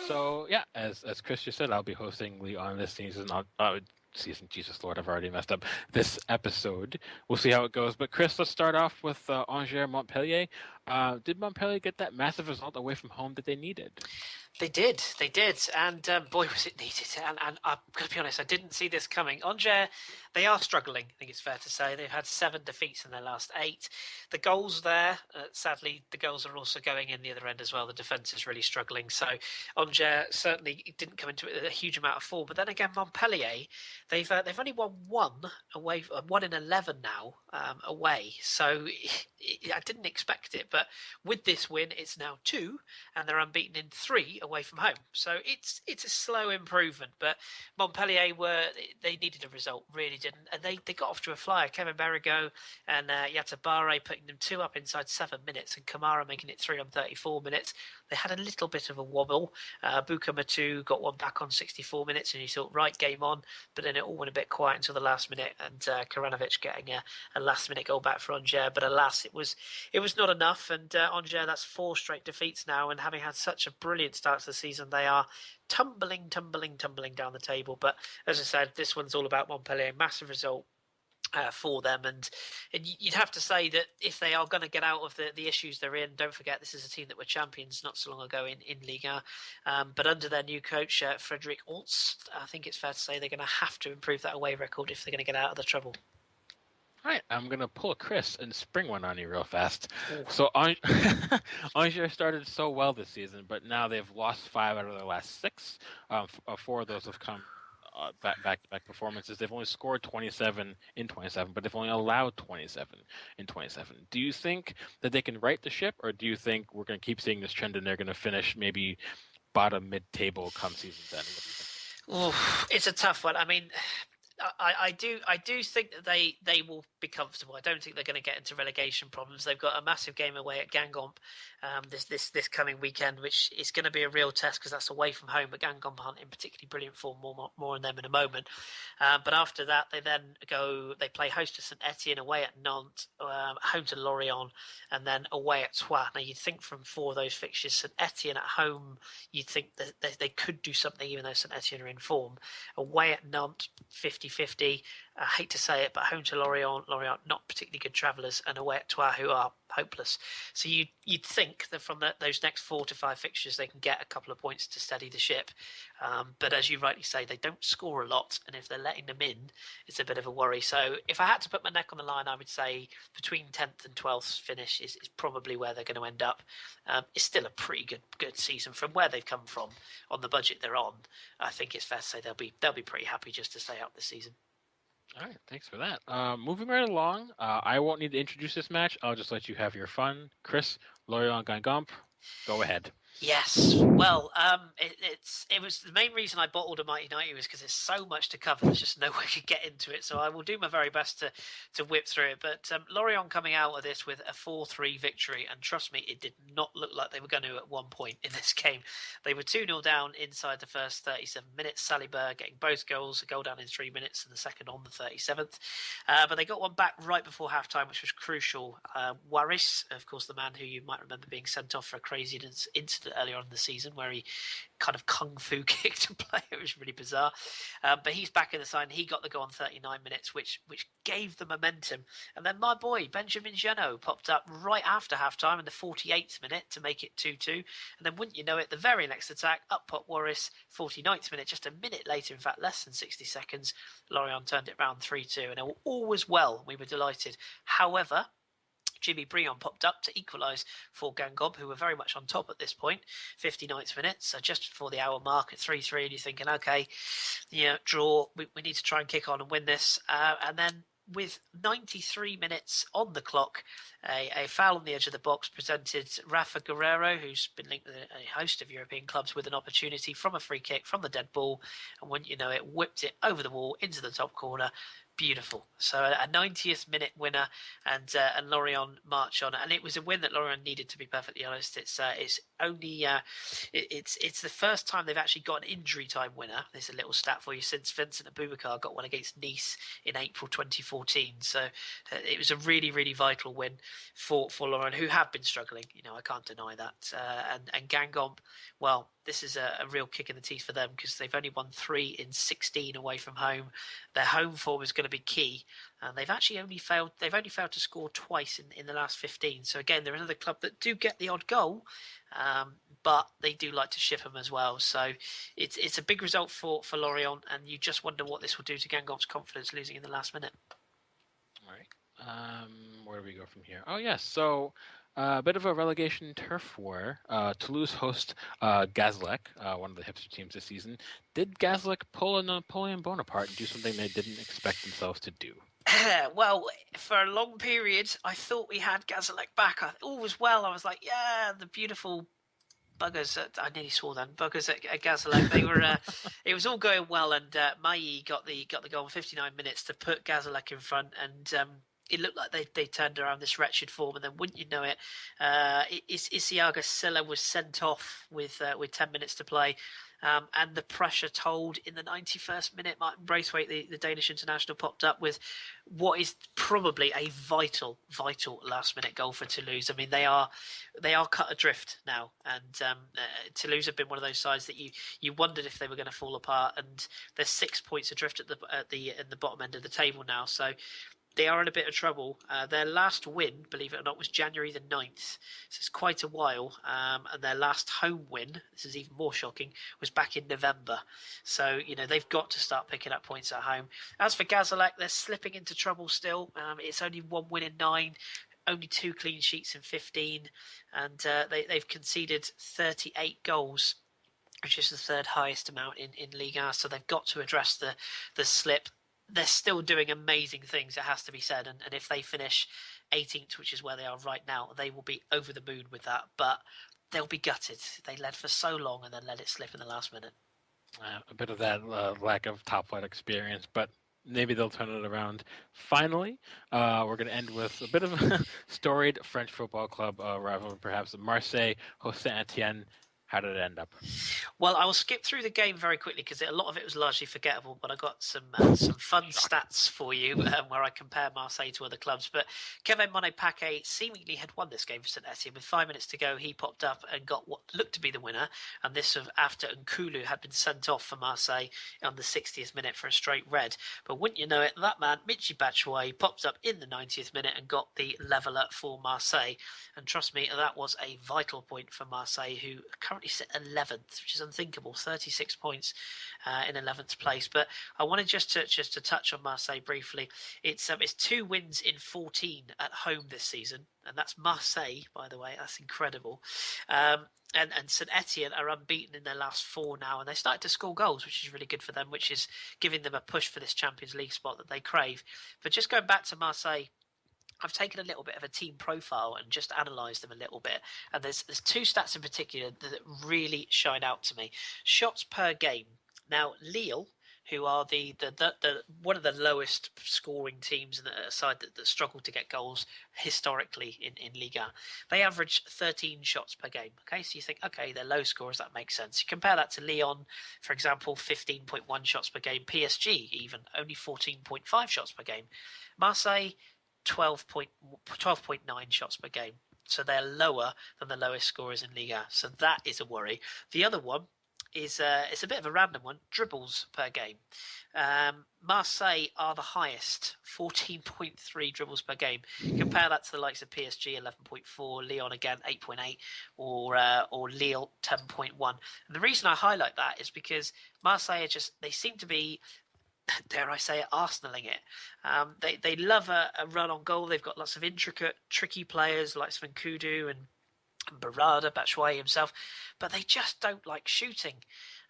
So yeah, as Kris just said, I'll be hosting Ligue 1 this season. Jesus Lord, I've already messed up this episode. We'll see how it goes. But Kris, let's start off with Angers Montpellier. Did Montpellier get that massive result away from home that they needed? They did, and boy was it needed. And I'm going to be honest, I didn't see this coming. Angers, they are struggling, I think it's fair to say. They've had 7 defeats in their last 8. The goals there, sadly, the goals are also going in the other end as well. The defence is really struggling. So Angers certainly didn't come into it a huge amount of form. But then again, Montpellier, they've only won 1 away, 1 in 11 now away. So I didn't expect it. But with this win, it's now 2, and they're unbeaten in 3 away from home. So it's a slow improvement, but Montpellier they needed a result, really didn't, and they got off to a flyer. Kevin Berigo and Yatabare putting them 2 up inside 7 minutes, and Kamara making it 3 on 34 minutes. They had a little bit of a wobble. Bukamatu got one back on 64 minutes, and you thought, right, game on, but then it all went a bit quiet until the last minute, and Karanovic getting a last-minute goal back for Angers, but alas, it was not enough, and Angers, that's 4 straight defeats now, and having had such a brilliant start to the season, they are tumbling down the table. But as I said, this one's all about Montpellier. Massive result for them, and you'd have to say that if they are going to get out of the issues they're in, don't forget this is a team that were champions not so long ago in Liga, but under their new coach Frederic Orts, I think it's fair to say they're going to have to improve that away record if they're going to get out of the trouble. All right, I'm going to pull a Kris and spring one on you real fast. Ooh. So Angers started so well this season, but now they've lost 5 out of their last 6. 4 of those have come back-to-back performances. They've only scored 27 in 27, but they've only allowed 27 in 27. Do you think that they can right the ship, or do you think we're going to keep seeing this trend and they're going to finish maybe bottom mid-table come season's end? What do you think? Ooh, it's a tough one. I mean, I do think that they will be comfortable. I don't think they're going to get into relegation problems. They've got a massive game away at Gangomp this coming weekend, which is going to be a real test because that's away from home. But Gangomp aren't in particularly brilliant form. More on them in a moment. But after that, they play host to St Etienne, away at Nantes, home to Lorient, and then away at Troyes. Now you'd think from 4 of those fixtures, St Etienne at home, you'd think that they could do something even though St Etienne are in form. Away at Nantes, 50-50. I hate to say it, but home to Lorient not particularly good travellers, and away at Troyes, who are hopeless. So you'd think that from those next 4 to 5 fixtures, they can get a couple of points to steady the ship. But as you rightly say, they don't score a lot, and if they're letting them in, it's a bit of a worry. So if I had to put my neck on the line, I would say between 10th and 12th finish is probably where they're going to end up. It's still a pretty good season from where they've come from on the budget they're on. I think it's fair to say they'll be pretty happy just to stay out this season. All right, thanks for that. Moving right along, I won't need to introduce this match. I'll just let you have your fun. Kris, Lorient Gangomp, go ahead. Yes, well, it was the main reason I bottled a Mighty 90 was because there's so much to cover. There's just no way to get into it, so I will do my very best to whip through it. But Lorient coming out of this with a 4-3 victory, and trust me, it did not look like they were going to at one point in this game. They were 2-0 down inside the first 37 minutes. Saliba getting both goals, a goal down in 3 minutes, and the second on the 37th. But they got one back right before half-time, which was crucial. Waris, of course, the man who you might remember being sent off for a crazy incident earlier on in the season where he kind of kung fu kicked a player. It was really bizarre. But he's back in the side. He got the goal on 39 minutes, which gave the momentum. And then my boy, Benjamin Genot, popped up right after half-time in the 48th minute to make it 2-2. And then wouldn't you know it, the very next attack, up popped Waris, 49th minute, just a minute later, in fact, less than 60 seconds, Lorient turned it around 3-2. And all was well. We were delighted. However, Jimmy Briand popped up to equalise for Gangomp, who were very much on top at this point. 59th minute, so just before the hour mark at 3-3, and you're thinking, okay, draw, we need to try and kick on and win this. And then with 93 minutes on the clock, a foul on the edge of the box presented Rafa Guerrero, who's been linked with a host of European clubs, with an opportunity from a free kick from the dead ball, and wouldn't you know it, whipped it over the wall into the top corner. Beautiful. So a 90th minute winner, and Lorient march on, and it was a win that Lorient needed, to be perfectly honest. It's the first time they've actually got an injury time winner. There's a little stat for you, since Vincent Aboubakar got one against Nice in April 2014. So it was a really, really vital win for Lorient, who have been struggling. I can't deny that. And Gangomp, well, this is a real kick in the teeth for them because they've only won 3 in 16 away from home. Their home form is going to be key, and they've only failed to score twice in the last 15. So again, they're another club that do get the odd goal, but they do like to ship them as well. So it's a big result for Lorient, and you just wonder what this will do to Gangomp's confidence, losing in the last minute. All right. Where do we go from here? Oh, yes. So a bit of a relegation turf war. Toulouse host Gazlec, one of the hipster teams this season. Did Gazlec pull a Napoleon Bonaparte and do something they didn't expect themselves to do? Well, for a long period, I thought we had Gazlec back. All was well. I was like, yeah, the beautiful buggers. I nearly swore then. Buggers at Gazlec. They were. It was all going well, and Mailly got the goal in 59 minutes to put Gazlec in front, and it looked like they turned around this wretched form, and then wouldn't you know it, Isiaga Silla was sent off with 10 minutes to play. And the pressure told in the 91st minute. Martin Braithwaite, the Danish international, popped up with what is probably a vital last-minute goal for Toulouse. I mean, they are cut adrift now, and Toulouse have been one of those sides that you wondered if they were going to fall apart, and they're 6 points adrift at the bottom end of the table now. So they are in a bit of trouble. Their last win, believe it or not, was January the 9th. So it's quite a while. And their last home win, this is even more shocking, was back in November. So, they've got to start picking up points at home. As for Gazlec, they're slipping into trouble still. It's only 1 win in 9, only 2 clean sheets in 15. And they've conceded 38 goals, which is the third highest amount in Ligue 1. So they've got to address the slip. They're still doing amazing things, it has to be said. And if they finish 18th, which is where they are right now, they will be over the moon with that. But they'll be gutted. They led for so long and then let it slip in the last minute. A bit of that lack of top flight experience. But maybe they'll turn it around. Finally, we're going to end with a bit of a storied French football club rivalry, perhaps Marseille, Saint Etienne. How did it end up? Well, I will skip through the game very quickly because a lot of it was largely forgettable. But I got some fun stats for you where I compare Marseille to other clubs. But Kevin Monepake seemingly had won this game for St Etienne. With 5 minutes to go, he popped up and got what looked to be the winner. And this was after Nkulu had been sent off for Marseille on the 60th minute for a straight red. But wouldn't you know it, that man, Michy Batshuayi, popped up in the 90th minute and got the leveller for Marseille. And trust me, that was a vital point for Marseille, who currently sit 11th, which is unthinkable, 36 points in 11th place. But I wanted just to touch on Marseille briefly. It's 2 wins in 14 at home this season, and that's Marseille, by the way. That's incredible. And St Etienne are unbeaten in their last 4 now, and they started to score goals, which is really good for them, which is giving them a push for this Champions League spot that they crave. But just going back to Marseille, I've taken a little bit of a team profile and just analysed them a little bit. And there's 2 stats in particular that really shine out to me. Shots per game. Now, Lille, who are the one of the lowest scoring teams in the side that struggle to get goals historically in Liga, they average 13 shots per game. Okay, so you think, okay, they're low scorers, that makes sense. You compare that to Lyon, for example, 15.1 shots per game. PSG, even, only 14.5 shots per game. Marseille, 12.9 shots per game. So they're lower than the lowest scorers in Liga. So that is a worry. The other one is it's a bit of a random one, dribbles per game. Marseille are the highest, 14.3 dribbles per game. Compare that to the likes of PSG, 11.4, Lyon again, 8.8, or Lille, 10.1. And the reason I highlight that is because Marseille they seem to be, dare I say it, Arsenaling it. They love a run on goal. They've got lots of intricate, tricky players like Sven Kudu and Barada, Batshuayi himself, but they just don't like shooting.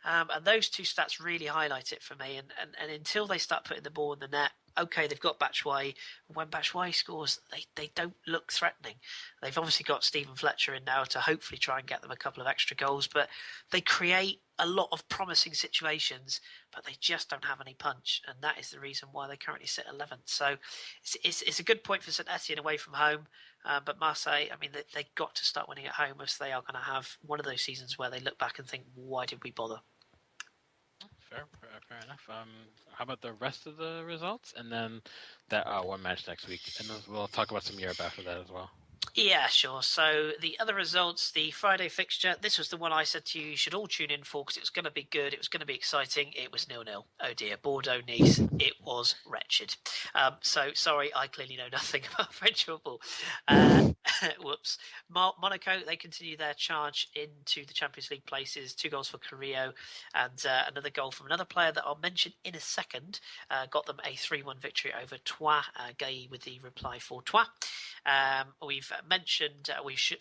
And those 2 stats really highlight it for me. And until they start putting the ball in the net, okay, they've got Batshuayi. When Batshuayi scores, they don't look threatening. They've obviously got Stephen Fletcher in now to hopefully try and get them a couple of extra goals, but they create a lot of promising situations, but they just don't have any punch, and that is the reason why they currently sit 11th. So it's a good point for St Etienne away from home, but Marseille, I mean, they got to start winning at home, if they are going to have one of those seasons where they look back and think, why did we bother? Fair enough. How about the rest of the results, and then that one match next week, and then we'll talk about some Europe after that as well. Yeah, sure. So the other results, the Friday fixture, this was the one I said to you should all tune in for because it was going to be good. It was going to be exciting. It was 0-0. Oh dear. Bordeaux-Nice. It was wretched. So sorry, I clearly know nothing about French football. Whoops. Monaco, they continue their charge into the Champions League places. 2 goals for Carrillo and another goal from another player that I'll mention in a second. Got them a 3-1 victory over Troyes. Gay with the reply for Troyes. We've mentioned, we should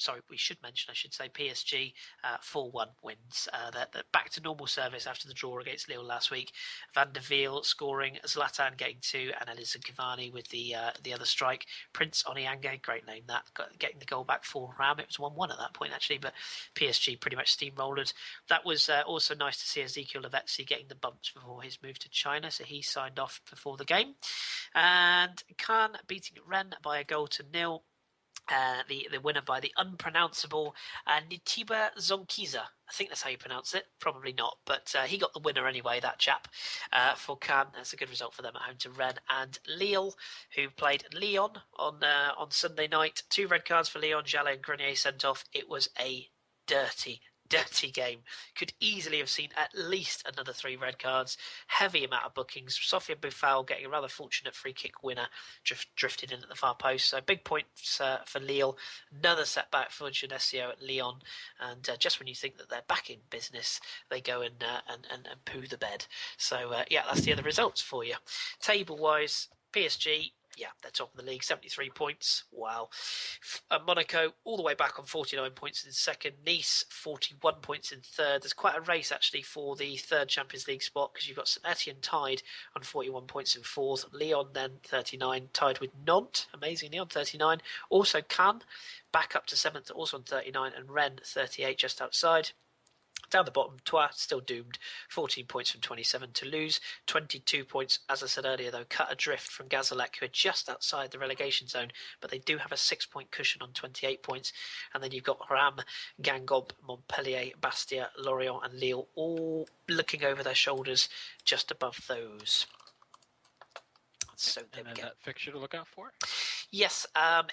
mention, I should say, PSG 4-1 wins. They're back to normal service after the draw against Lille last week. Van der Veel scoring, Zlatan getting 2, and Elisa Cavani with the other strike. Prince Oniange, great name that, getting the goal back for Ram. It was 1-1 at that point actually, but PSG pretty much steamrolled. That was also nice to see Ezekiel Lavezzi getting the bumps before his move to China, so he signed off before the game. And Cannes beating Rennes by a goal to 0. The winner by the unpronounceable Nitiba Zonkiza. I think that's how you pronounce it. Probably not, but he got the winner anyway, that chap, for Cannes. That's a good result for them at home to Rennes. And Lille, who played Lyon on Sunday night. 2 red cards for Lyon, Jallet and Grenier sent off. It was a dirty game. Could easily have seen at least another 3 red cards. Heavy amount of bookings. Sofiane Boufal getting a rather fortunate free kick winner, drifted in at the far post. So big points for Lille. Another setback for Genesio at Lyon. And just when you think that they're back in business, they go and poo the bed. So yeah, that's the other results for you. Table wise, PSG. Yeah, they're top of the league, 73 points. Wow. Monaco all the way back on 49 points in second. Nice, 41 points in third. There's quite a race actually for the third Champions League spot because you've got St Etienne tied on 41 points in fourth. Lyon then 39, tied with Nantes, amazingly, on 39. Also Cannes, back up to seventh, also on 39. And Rennes, 38, just outside. Down the bottom, Troyes still doomed. 14 points from 27. Toulouse, 22 points, as I said earlier, though, cut adrift from Gazalec, who are just outside the relegation zone, but they do have a 6-point cushion on 28 points. And then you've got Reims, Guingamp, Montpellier, Bastia, Lorient and Lille all looking over their shoulders just above those. So there we go. That fixture to look out for? Yes,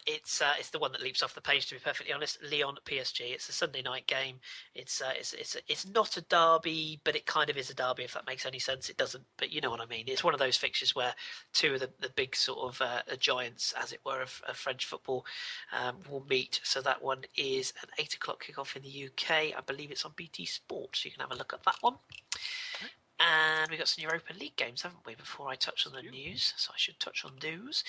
it's the one that leaps off the page. To be perfectly honest, Lyon PSG. It's a Sunday night game. It's not a derby, but it kind of is a derby. If that makes any sense, it doesn't. But you know what I mean. It's one of those fixtures where two of the big sort of giants, as it were, of French football will meet. So that one is an 8:00 kickoff in the UK. I believe it's on BT Sport, so you can have a look at that one. And we've got some Europa League games, haven't we, before I touch on the news? So I should touch on those.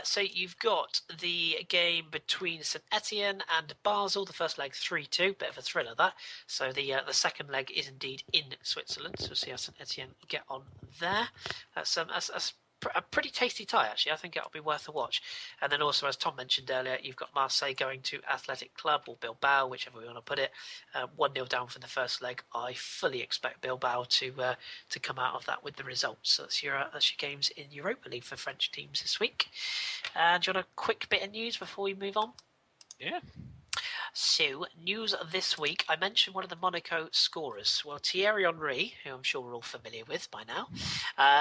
So you've got the game between St Etienne and Basel. The first leg 3-2, bit of a thriller that. So the second leg is indeed in Switzerland. So we'll see how St Etienne get on there. That's a pretty tasty tie, actually. I think it'll be worth a watch. And then also, as Tom mentioned earlier, you've got Marseille going to Athletic Club or Bilbao, whichever we want to put it. 1-0 down from the first leg. I fully expect Bilbao to come out of that with the results. So that's your games in Europa League for French teams this week. Do you want a quick bit of news before we move on? Yeah. So, news this week. I mentioned one of the Monaco scorers. Well, Thierry Henry, who I'm sure we're all familiar with by now,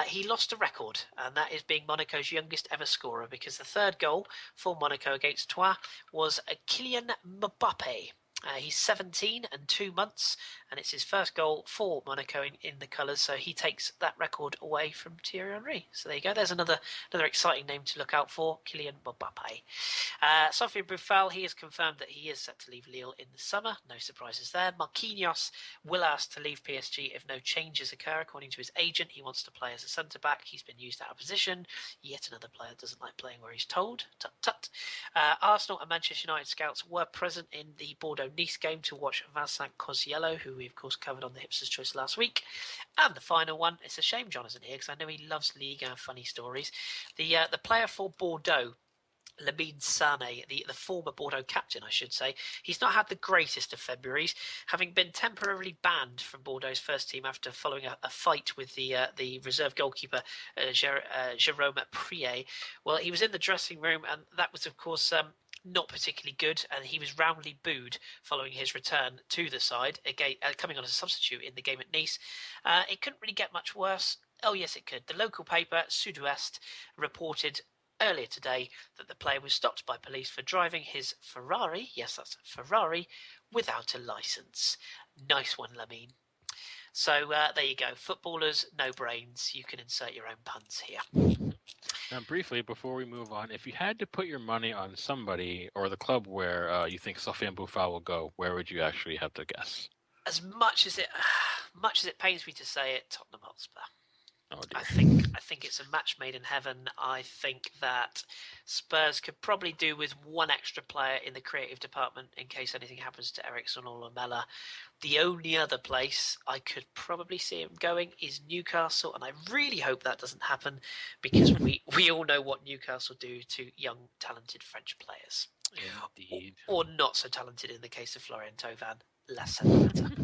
he lost a record, and that is being Monaco's youngest ever scorer, because the third goal for Monaco against Troyes was Kylian Mbappe. He's 17 and 2 months, and it's his first goal for Monaco in the colours, so he takes that record away from Thierry Henry. So there you go. There's another exciting name to look out for, Kylian Mbappe. Sofiane Boufal, he has confirmed that he is set to leave Lille in the summer. No surprises there. Marquinhos will ask to leave PSG if no changes occur. According to his agent, he wants to play as a centre-back. He's been used out of position. Yet another player doesn't like playing where he's told. Tut tut. Arsenal and Manchester United scouts were present in the Bordeaux-Nice game to watch Vincent Cosiello, who we of course covered on the Hipsters Choice last week. And the final one, it's a shame John isn't here because I know he loves Ligue 1 funny stories. The player for Bordeaux, Lamine Sané, the former Bordeaux captain, I should say, he's not had the greatest of Februaries, having been temporarily banned from Bordeaux's first team after following a fight with the reserve goalkeeper Jérôme Prier. Well, he was in the dressing room, and that was, of course, not particularly good, and he was roundly booed following his return to the side, again coming on as a substitute in the game at Nice. It couldn't really get much worse. Oh yes, it could. The local paper, Sud-Ouest, reported earlier today that the player was stopped by police for driving his Ferrari, yes, that's Ferrari, without a licence. Nice one, Lamine. So there you go. Footballers, no brains. You can insert your own puns here. Now, briefly, before we move on, if you had to put your money on somebody or the club where you think Sofiane Boufal will go, where would you actually have to guess? As much as it pains me to say it, Tottenham Hotspur. Oh, dear. I think it's a match made in heaven. I think that Spurs could probably do with one extra player in the creative department in case anything happens to Eriksson or Lamela. The only other place I could probably see him going is Newcastle, and I really hope that doesn't happen because we all know what Newcastle do to young, talented French players. Indeed. Or not so talented in the case of Florian Thauvin. Less said the matter.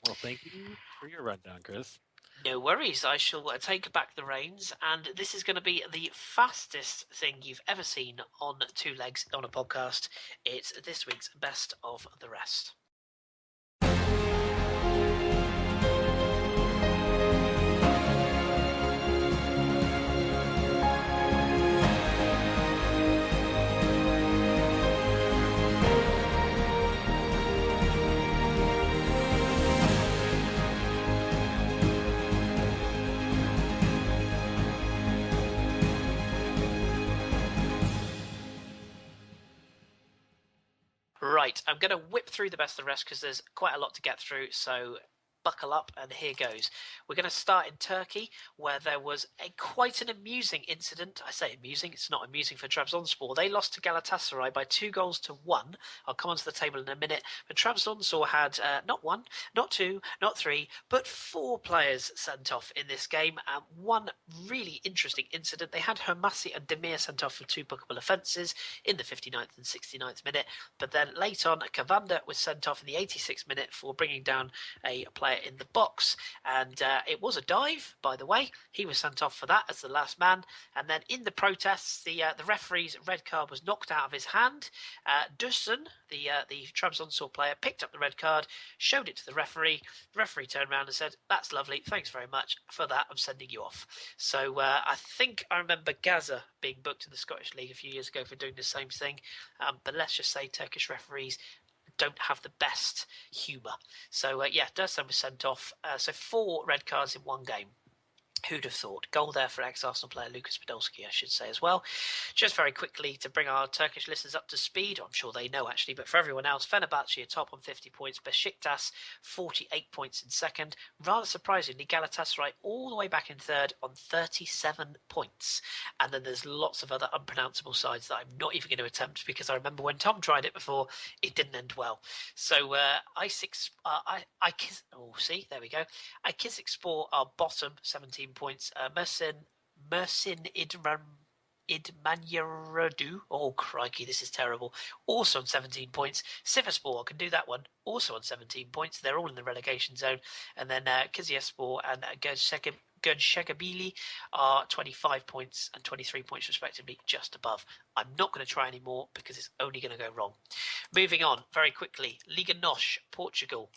Well, thank you for your rundown, Kris. No worries, I shall take back the reins, and this is going to be the fastest thing you've ever seen on two legs on a podcast. It's this week's Best of the Rest. Right, I'm going to whip through the best of the rest because there's quite a lot to get through, so buckle up, and here goes. We're going to start in Turkey, where there was quite an amusing incident. I say amusing, it's not amusing for Trabzonspor. They lost to Galatasaray by 2-1. I'll come onto the table in a minute. But Trabzonspor had not 1, not 2, not 3, but 4 players sent off in this game. And one really interesting incident. They had Hermasi and Demir sent off for 2 bookable offences in the 59th and 69th minute. But then late on, Cavanda was sent off in the 86th minute for bringing down a player in the box. And it was a dive, by the way. He was sent off for that as the last man. And then in the protests, the referee's red card was knocked out of his hand. Dussen, the Trabzonspor player, picked up the red card, showed it to the referee. The referee turned around and said, "That's lovely. Thanks very much for that. I'm sending you off." So I think I remember Gaza being booked in the Scottish League a few years ago for doing the same thing. But let's just say Turkish referees don't have the best humour. So Dussen was sent off. So 4 red cards in one game. Who'd have thought? Goal there for ex-Arsenal player Lucas Podolski, I should say as well. Just very quickly to bring our Turkish listeners up to speed, I'm sure they know actually, but for everyone else, Fenerbahce are top on 50 points, Besiktas 48 points in second. Rather surprisingly, Galatasaray all the way back in third on 37 points. And then there's lots of other unpronounceable sides that I'm not even going to attempt, because I remember when Tom tried it before, it didn't end well. So Ikizikspor are bottom, 17 points. Mersin Idmanyarodu. Oh, crikey, this is terrible. Also on 17 points. Sivasspor can do that one. Also on 17 points. They're all in the relegation zone. And then Kizyaspor and Gönşehirli are 25 points and 23 points respectively, just above. I'm not going to try anymore because it's only going to go wrong. Moving on very quickly. Liga NOS, Portugal.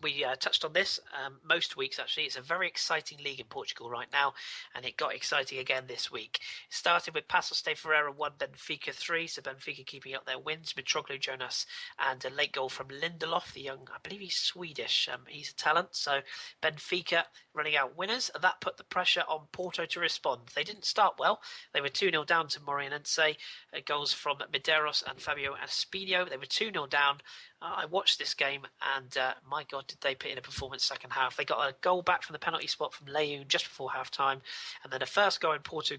We touched on this most weeks, actually. It's a very exciting league in Portugal right now, and it got exciting again this week. It started with Passos de Ferreira 1, Benfica 3, so Benfica keeping up their wins. Mitroglou, Jonas, and a late goal from Lindelof, the young, I believe he's Swedish. He's a talent, so Benfica running out winners. That put the pressure on Porto to respond. They didn't start well. They were 2-0 down to Moreirense. Goals from Medeiros and Fabio Espino. They were 2-0 down. I watched this game, and my God, did they put in a performance second half. They got a goal back from the penalty spot from Leun just before half-time, and then a first goal in Porto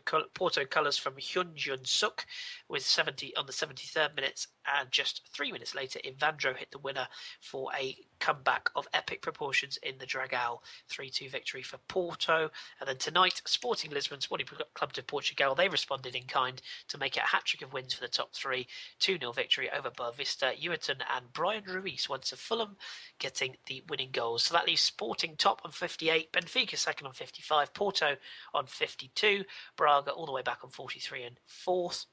colours from Hyun Suk with 70 on the 73rd minute, and just 3 minutes later, Evandro hit the winner for a comeback of epic proportions in the Dragão. 3-2 victory for Porto. And then tonight, Sporting Lisbon, Sporting Club de Portugal, they responded in kind to make it a hat-trick of wins for the top 3. 2-0 victory over Boavista, Everton and Brian Ruiz went to Fulham, getting the winning goals. So that leaves Sporting top on 58, Benfica second on 55, Porto on 52, Braga all the way back on 43 and fourth.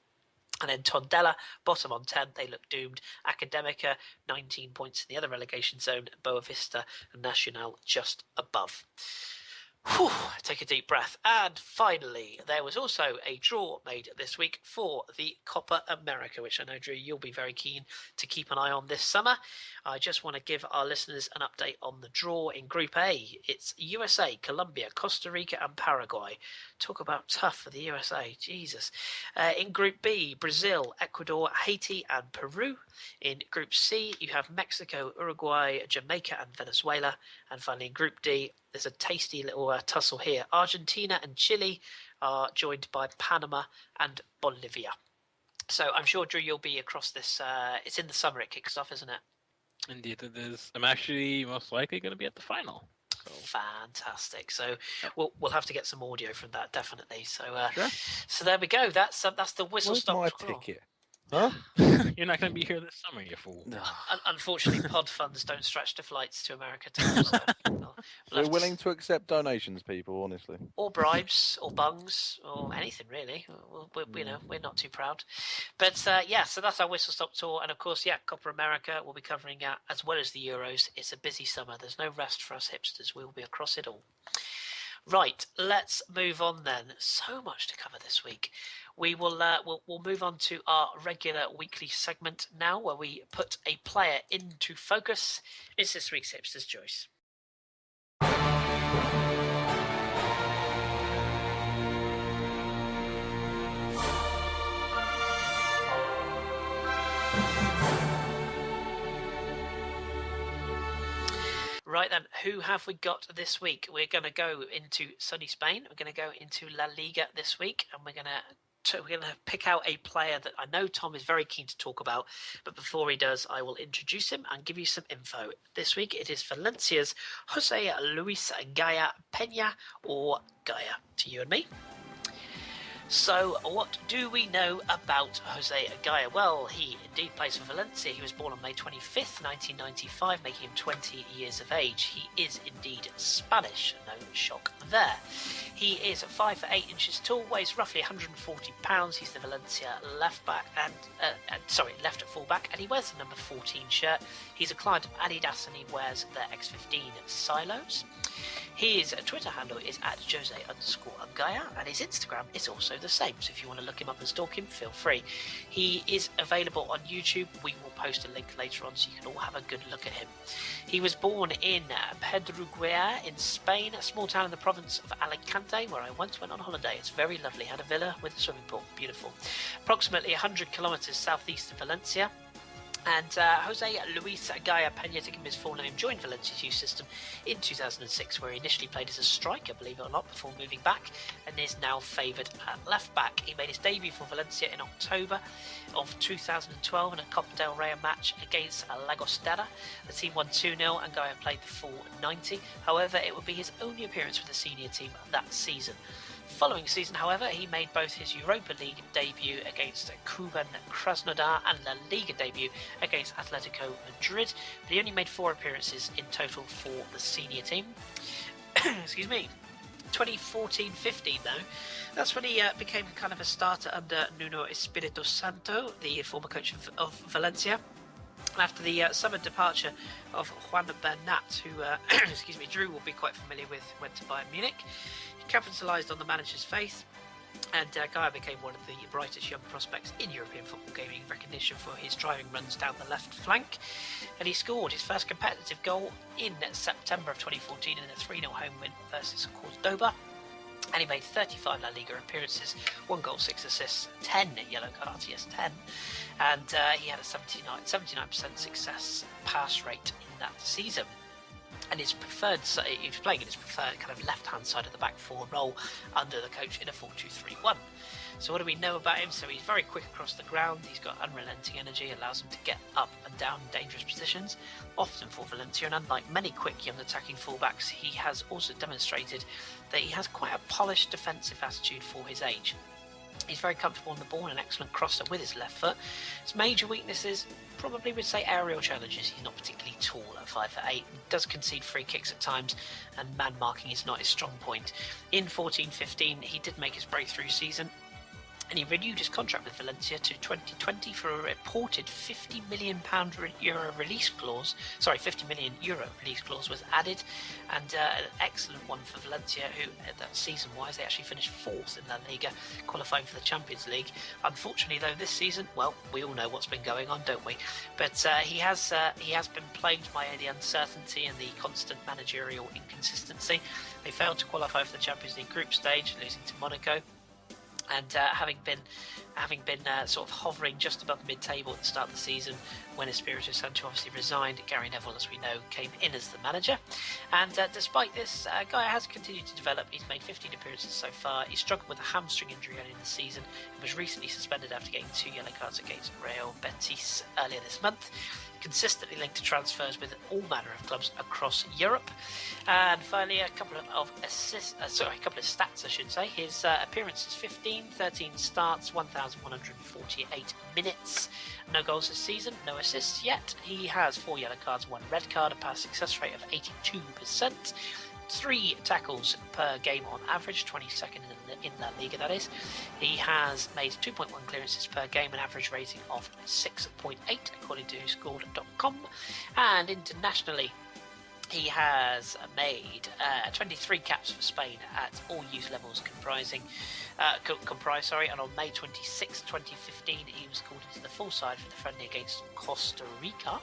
And then Tondela, bottom on 10, they look doomed. Academica, 19 points in the other relegation zone. Boa Vista and Nacional just above. Whew, take a deep breath. And finally, there was also a draw made this week for the Copa America, which I know, Drew, you'll be very keen to keep an eye on this summer. I just want to give our listeners an update on the draw in Group A. It's USA, Colombia, Costa Rica and Paraguay. Talk about tough for the USA, Jesus. In Group B, Brazil, Ecuador, Haiti and Peru. In Group C, you have Mexico, Uruguay, Jamaica and Venezuela. And finally, in Group D, there's a tasty little tussle here. Argentina and Chile are joined by Panama and Bolivia. So I'm sure, Drew, you'll be across this. It's in the summer it kicks off, isn't it? Indeed it is. I'm actually most likely going to be at the final. So. Fantastic. So we'll have to get some audio from that, definitely. So Sure. So there we go. That's the whistle Where's stop. my ticket? Huh? You're not going to be here this summer, you fool. No. Unfortunately, pod funds don't stretch to flights to America. So We're willing to accept donations, people, honestly. Or bribes, or bungs, or anything really. We're not too proud. But so that's our whistle stop tour. And of course, Copa America we'll be covering as well as the Euros. It's a busy summer. There's no rest for us hipsters. We'll be across it all. Right, let's move on then. So much to cover this week. We will we'll move on to our regular weekly segment now, where we put a player into focus. It's this week's Hipsters Choice. Right then, who have we got this week? We're going to go into sunny Spain. We're going to go into La Liga this week, and we're going to pick out a player that I know Tom is very keen to talk about. But before he does, I will introduce him and give you some info. This week it is Valencia's Jose Luis Gaia Peña, or Gaia to you and me. So, what do we know about Jose Gaia? Well, he indeed plays for Valencia. He was born on May 25th, 1995, making him 20 years of age. He is indeed Spanish, no shock there. He is 5 foot 8 inches tall, weighs roughly 140 pounds. He's the Valencia left at fullback, and he wears the number 14 shirt. He's a client of Adidas, and he wears their X15 silos. His Twitter handle is @Jose_Gaia, and his Instagram is also the same. So if you want to look him up and stalk him, feel free. He is available on YouTube. We will post a link later on so you can all have a good look at him. He was born in Pedruguer in Spain, a small town in the province of Alicante, where I once went on holiday. It's very lovely. Had a villa with a swimming pool. Beautiful. Approximately 100 kilometers southeast of Valencia. And Jose Luis Gaia Peña, to give him his full name, joined Valencia's youth system in 2006, where he initially played as a striker, believe it or not, before moving back, and is now favoured at left back. He made his debut for Valencia in October of 2012 in a Copa del Rey match against Lagostera. The team won 2-0, and Gaia played the full 90. However, it would be his only appearance with the senior team that season. Following season, however, he made both his Europa League debut against Kuban Krasnodar and La Liga debut against Atletico Madrid, but he only made 4 appearances in total for the senior team. Excuse me. 2014-15 though, that's when he became kind of a starter under Nuno Espirito Santo, the former coach of Valencia. After the summer departure of Juan Bernat, who Drew will be quite familiar with, went to Bayern Munich. He capitalised on the manager's faith, and Gaia became one of the brightest young prospects in European football, gaining recognition for his driving runs down the left flank. And he scored his first competitive goal in September of 2014 in a 3-0 home win versus Cordoba. And he made 35 La Liga appearances, 1 goal, 6 assists, 10 yellow cards, yes, 10. And he had a 79% success pass rate in that season. And his preferred, he was playing in his preferred kind of left-hand side of the back 4 role under the coach in a 4-2-3-1. So what do we know about him? So he's very quick across the ground, he's got unrelenting energy, allows him to get up and down in dangerous positions, often for Valencia, and unlike many quick young attacking fullbacks, he has also demonstrated that he has quite a polished defensive attitude for his age. He's very comfortable on the ball and an excellent crosser with his left foot. His major weaknesses, probably would say aerial challenges. He's not particularly tall at 5 foot 8. He does concede free kicks at times, and man marking is not his strong point. In 14-15, he did make his breakthrough season, and he renewed his contract with Valencia to 2020 for a reported €50 million release clause. Sorry, €50 million release clause was added, and an excellent one for Valencia, who that season-wise they actually finished 4th in La Liga, qualifying for the Champions League. Unfortunately, though, this season, well, we all know what's been going on, don't we? But he has been plagued by the uncertainty and the constant managerial inconsistency. They failed to qualify for the Champions League group stage, losing to Monaco. And having been sort of hovering just above mid-table at the start of the season when Espirito Santo obviously resigned, Gary Neville, as we know, came in as the manager. And despite this, Gaia has continued to develop. He's made 15 appearances so far. He struggled with a hamstring injury early in the season and was recently suspended after getting 2 yellow cards against Real Betis earlier this month. Consistently linked to transfers with all manner of clubs across Europe. And finally, a couple of stats, I should say. His appearances: 15, 13 starts, 1,148 minutes. No goals this season, no assists yet. He has 4 yellow cards, 1 red card, a pass success rate of 82%. 3 tackles per game on average, 22nd in La Liga, that is. He has made 2.1 clearances per game, an average rating of 6.8 according to scored.com. And internationally, he has made 23 caps for Spain at all youth levels and on May 26, 2015, he was called into the full side for the friendly against Costa Rica.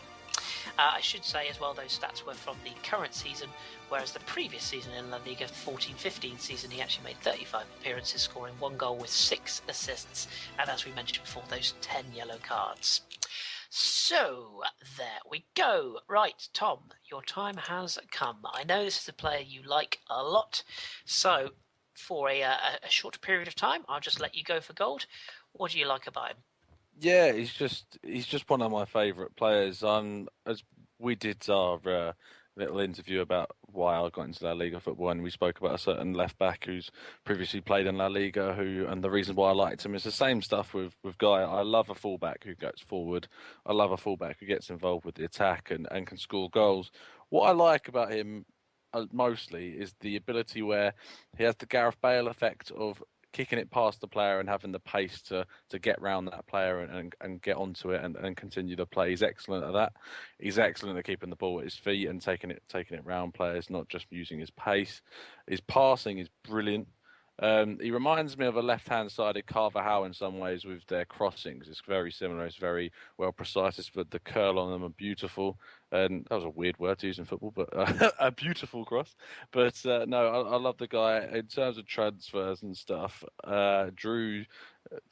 I should say as well, those stats were from the current season, whereas the previous season in La Liga, 14-15 season, he actually made 35 appearances, scoring 1 goal with 6 assists, and as we mentioned before, those 10 yellow cards. So there we go. Right, Tom, your time has come. I know this is a player you like a lot, so for a short period of time, I'll just let you go for gold. What do you like about him? Yeah, he's just one of my favourite players. As we did our little interview about why I got into La Liga football, and we spoke about a certain left back who's previously played in La Liga, and the reason why I liked him is the same stuff with Guy. I love a fullback who goes forward. I love a fullback who gets involved with the attack and can score goals. What I like about him mostly is the ability where he has the Gareth Bale effect of kicking it past the player and having the pace to get round that player and get onto it and continue the play. He's excellent at that. He's excellent at keeping the ball at his feet and taking it round players, not just using his pace. His passing is brilliant. He reminds me of a left-hand-sided Carvajal in some ways with their crossings. It's very similar. It's very well precise. But the curl on them are beautiful. And that was a weird word to use in football, but a beautiful cross. But no, I love the guy. In terms of transfers and stuff, Drew,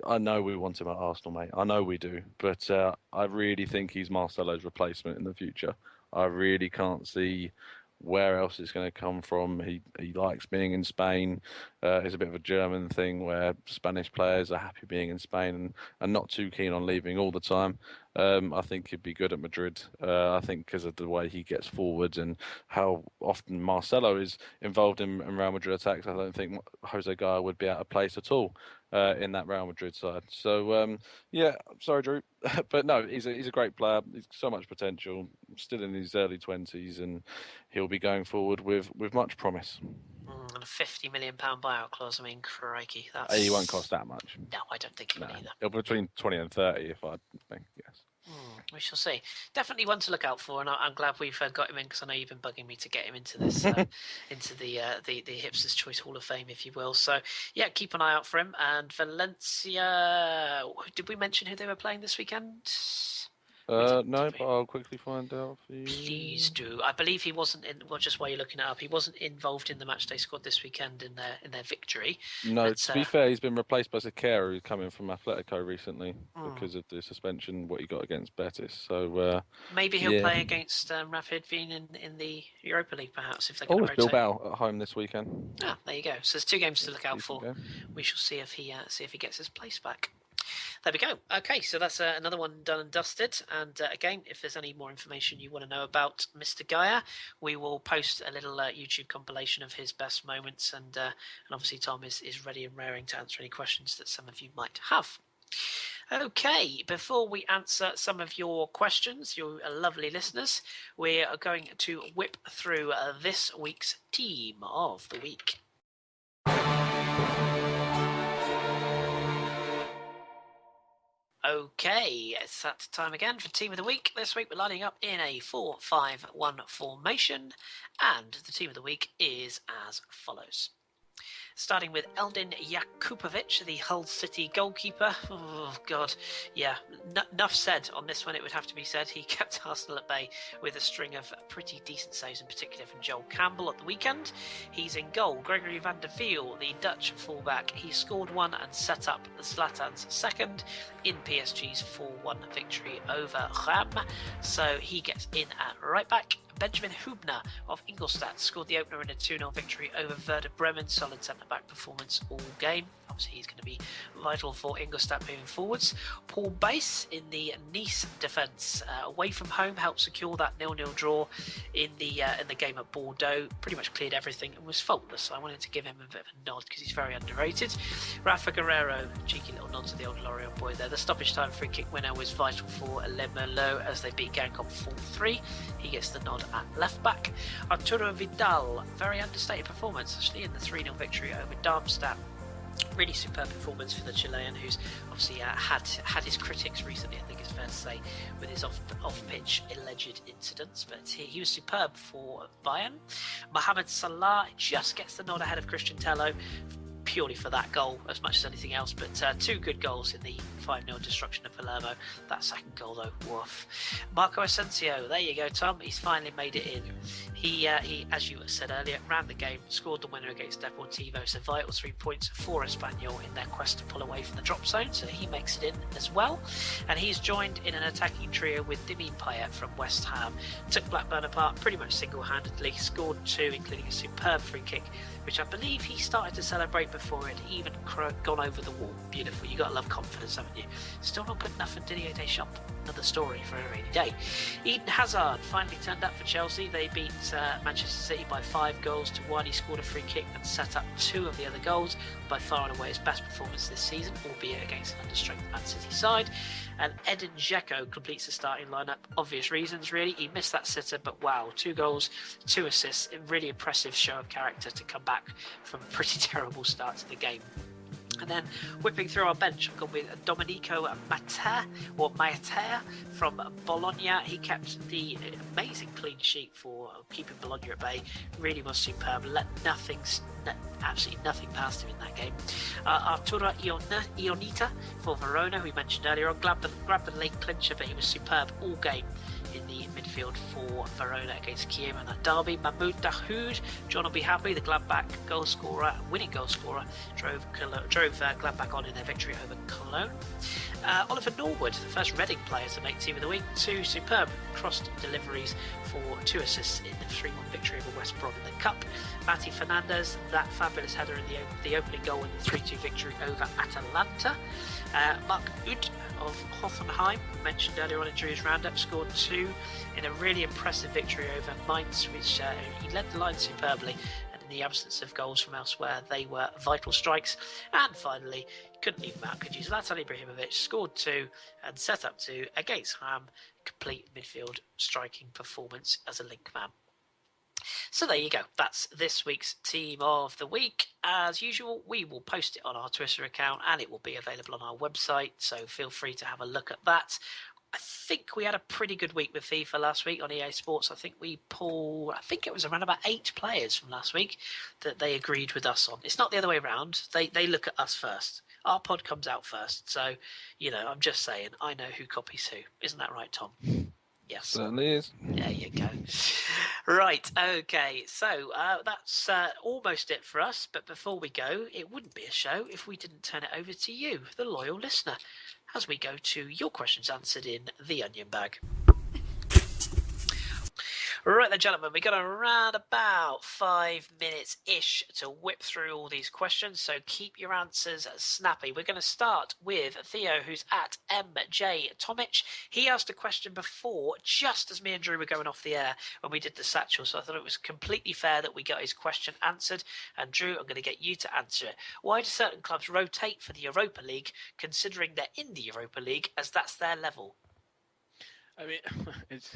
I know we want him at Arsenal, mate. I know we do. But I really think he's Marcelo's replacement in the future. I really can't see where else it's going to come from. He likes being in Spain. It's a bit of a German thing where Spanish players are happy being in Spain and not too keen on leaving all the time. I think he'd be good at Madrid. I think because of the way he gets forward and how often Marcelo is involved in Real Madrid attacks, I don't think Jose Gaya would be out of place at all in that Real Madrid side. So yeah, sorry, Drew, but no, he's a great player. He's so much potential. Still in his early 20s, and he'll be going forward with much promise. And a £50 million buyout clause. I mean, crikey, that's... He won't cost that much. No, I don't think he will either. It'll be between 20 and 30, if I think, yes. We shall see. Definitely one to look out for, and I'm glad we've got him in because I know you've been bugging me to get him into this, into the Hipsters Choice Hall of Fame, if you will. So yeah, keep an eye out for him. And Valencia, did we mention who they were playing this weekend? No, but I'll quickly find out for you. Please do. I believe he wasn't in. Well, just while you're looking it up, he wasn't involved in the matchday squad this weekend in their victory. No, but, to be fair, he's been replaced by Sequeira, who's coming from Atletico recently because of the suspension what he got against Betis. So maybe he'll play against Rapid Wien in the Europa League, perhaps if they're going to rotate. Bilbao at home this weekend. Ah, there you go. So there's 2 games to look out for. Game. We shall see if he gets his place back. There we go. Okay, so that's another one done and dusted. And again, if there's any more information you want to know about Mr. Gaya, we will post a little YouTube compilation of his best moments. And obviously, Tom is ready and raring to answer any questions that some of you might have. Okay, before we answer some of your questions, you lovely listeners, we are going to whip through this week's Team of the Week. Okay, it's that time again for Team of the Week. This week we're lining up in a 4-5-1 formation, and the Team of the Week is as follows. Starting with Eldin Jakupovic, the Hull City goalkeeper. Oh, God. Yeah, enough said on this one, it would have to be said. He kept Arsenal at bay with a string of pretty decent saves, in particular from Joel Campbell at the weekend. He's in goal. Gregory van der Veel, the Dutch fullback. He scored one and set up Zlatan's second in PSG's 4-1 victory over Ram. So he gets in at right back. Benjamin Hubner of Ingolstadt scored the opener in a 2-0 victory over Werder Bremen. Solid centre-back performance all game. Obviously, he's going to be vital for Ingolstadt moving forwards. Paul Bass in the Nice defence, away from home, helped secure that 0-0 draw in the game at Bordeaux. Pretty much cleared everything and was faultless. So I wanted to give him a bit of a nod because he's very underrated. Rafa Guerrero, cheeky little nod to the old Lorient boy there. The stoppage time free kick winner was vital for Le Merlot as they beat Gancom 4-3. He gets the nod at left back. Arturo Vidal, very understated performance actually in the 3-0 victory over Darmstadt. Really superb performance for the Chilean, who's obviously had his critics recently, I think it's fair to say, with his off-pitch alleged incidents, but he was superb for Bayern. Mohamed Salah just gets the nod ahead of Christian Tello, purely for that goal as much as anything else. But 2 good goals in the 5-0 destruction of Palermo. That second goal, though, woof. Marco Asensio, there you go, Tom. He's finally made it in. He, as you said earlier, ran the game, scored the winner against Deportivo. It's a vital 3 points for Espanyol in their quest to pull away from the drop zone, so he makes it in as well. And he's joined in an attacking trio with Dimi Payet from West Ham. Took Blackburn apart pretty much single-handedly, scored 2, including a superb free kick, which I believe he started to celebrate before it even gone over the wall. Beautiful. You got to love confidence, haven't you? Still not good enough for Didier Deschamps. Another story for a rainy day. Eden Hazard finally turned up for Chelsea. They beat Manchester City by 5 goals to 1. He scored a free kick and set up 2 of the other goals. By far and away his best performance this season, albeit against an understrength Man City side. And Edin Dzeko completes the starting lineup. Obvious reasons, really. He missed that sitter, but wow, 2 goals, 2 assists. A really impressive show of character to come back from a pretty terrible start to the game. And then whipping through our bench, I've gone with Domenico Mater from Bologna. He kept the amazing clean sheet for keeping Bologna at bay. Really was superb. Let absolutely nothing past him in that game. Arturo Ionita for Verona, who we mentioned earlier on, grabbed the late clincher, but he was superb all game in the midfield for Verona against Kiev in that derby. Mahmoud Dahoud, John will be happy, the Gladbach goal scorer, winning goal scorer, drove Gladbach on in their victory over Cologne. Oliver Norwood, the first Reading player to make team of the week, 2 superb crossed deliveries for 2 assists in the 3-1 victory over West Brom in the Cup. Matty Fernandez, that fabulous header in the opening goal in the 3-2 victory over Atalanta. Mark Uth of Hoffenheim, mentioned earlier on in Drew's roundup, scored 2 in a really impressive victory over Mainz, which he led the line superbly. And in the absence of goals from elsewhere, they were vital strikes. And finally, couldn't leave him out, could you? Zlatan Ibrahimovic scored 2 and set up 2 against Ham. Complete midfield striking performance as a link man. So there you go. That's this week's Team of the Week. As usual, we will post it on our Twitter account and it will be available on our website, so feel free to have a look at that. I think we had a pretty good week with FIFA last week on EA Sports. I think it was around about 8 players from last week that they agreed with us on. It's not the other way around. They look at us first. Our pod comes out first. So, I'm just saying, I know who copies who. Isn't that right, Tom? Yes. Certainly is. There you go. Right, okay. So that's almost it for us. But before we go, it wouldn't be a show if we didn't turn it over to you, the loyal listener, as we go to your questions answered in the Onion Bag. Right then, gentlemen, we got around about 5 minutes-ish to whip through all these questions, so keep your answers snappy. We're going to start with Theo, who's at MJ Tomic. He asked a question before, just as me and Drew were going off the air when we did the satchel, so I thought it was completely fair that we got his question answered. And Drew, I'm going to get you to answer it. Why do certain clubs rotate for the Europa League, considering they're in the Europa League, as that's their level? I mean, it's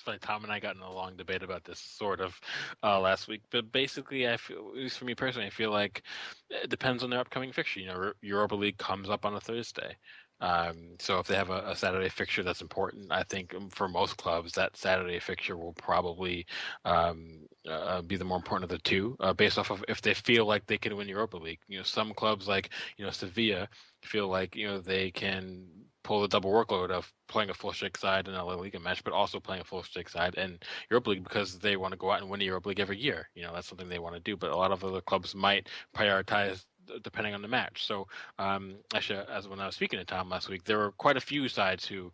funny. Tom and I got in a long debate about this sort of last week, but basically, I feel, at least for me personally, I feel like it depends on their upcoming fixture. Europa League comes up on a Thursday, so if they have a Saturday fixture that's important, I think for most clubs that Saturday fixture will probably be the more important of the two, based off of if they feel like they can win Europa League. Some clubs like Sevilla feel like they can pull the double workload of playing a full stake side in a La Liga match, but also playing a full stake side in Europa League because they want to go out and win the Europa League every year. That's something they want to do. But a lot of other clubs might prioritize depending on the match. So actually, as when I was speaking to Tom last week, there were quite a few sides who,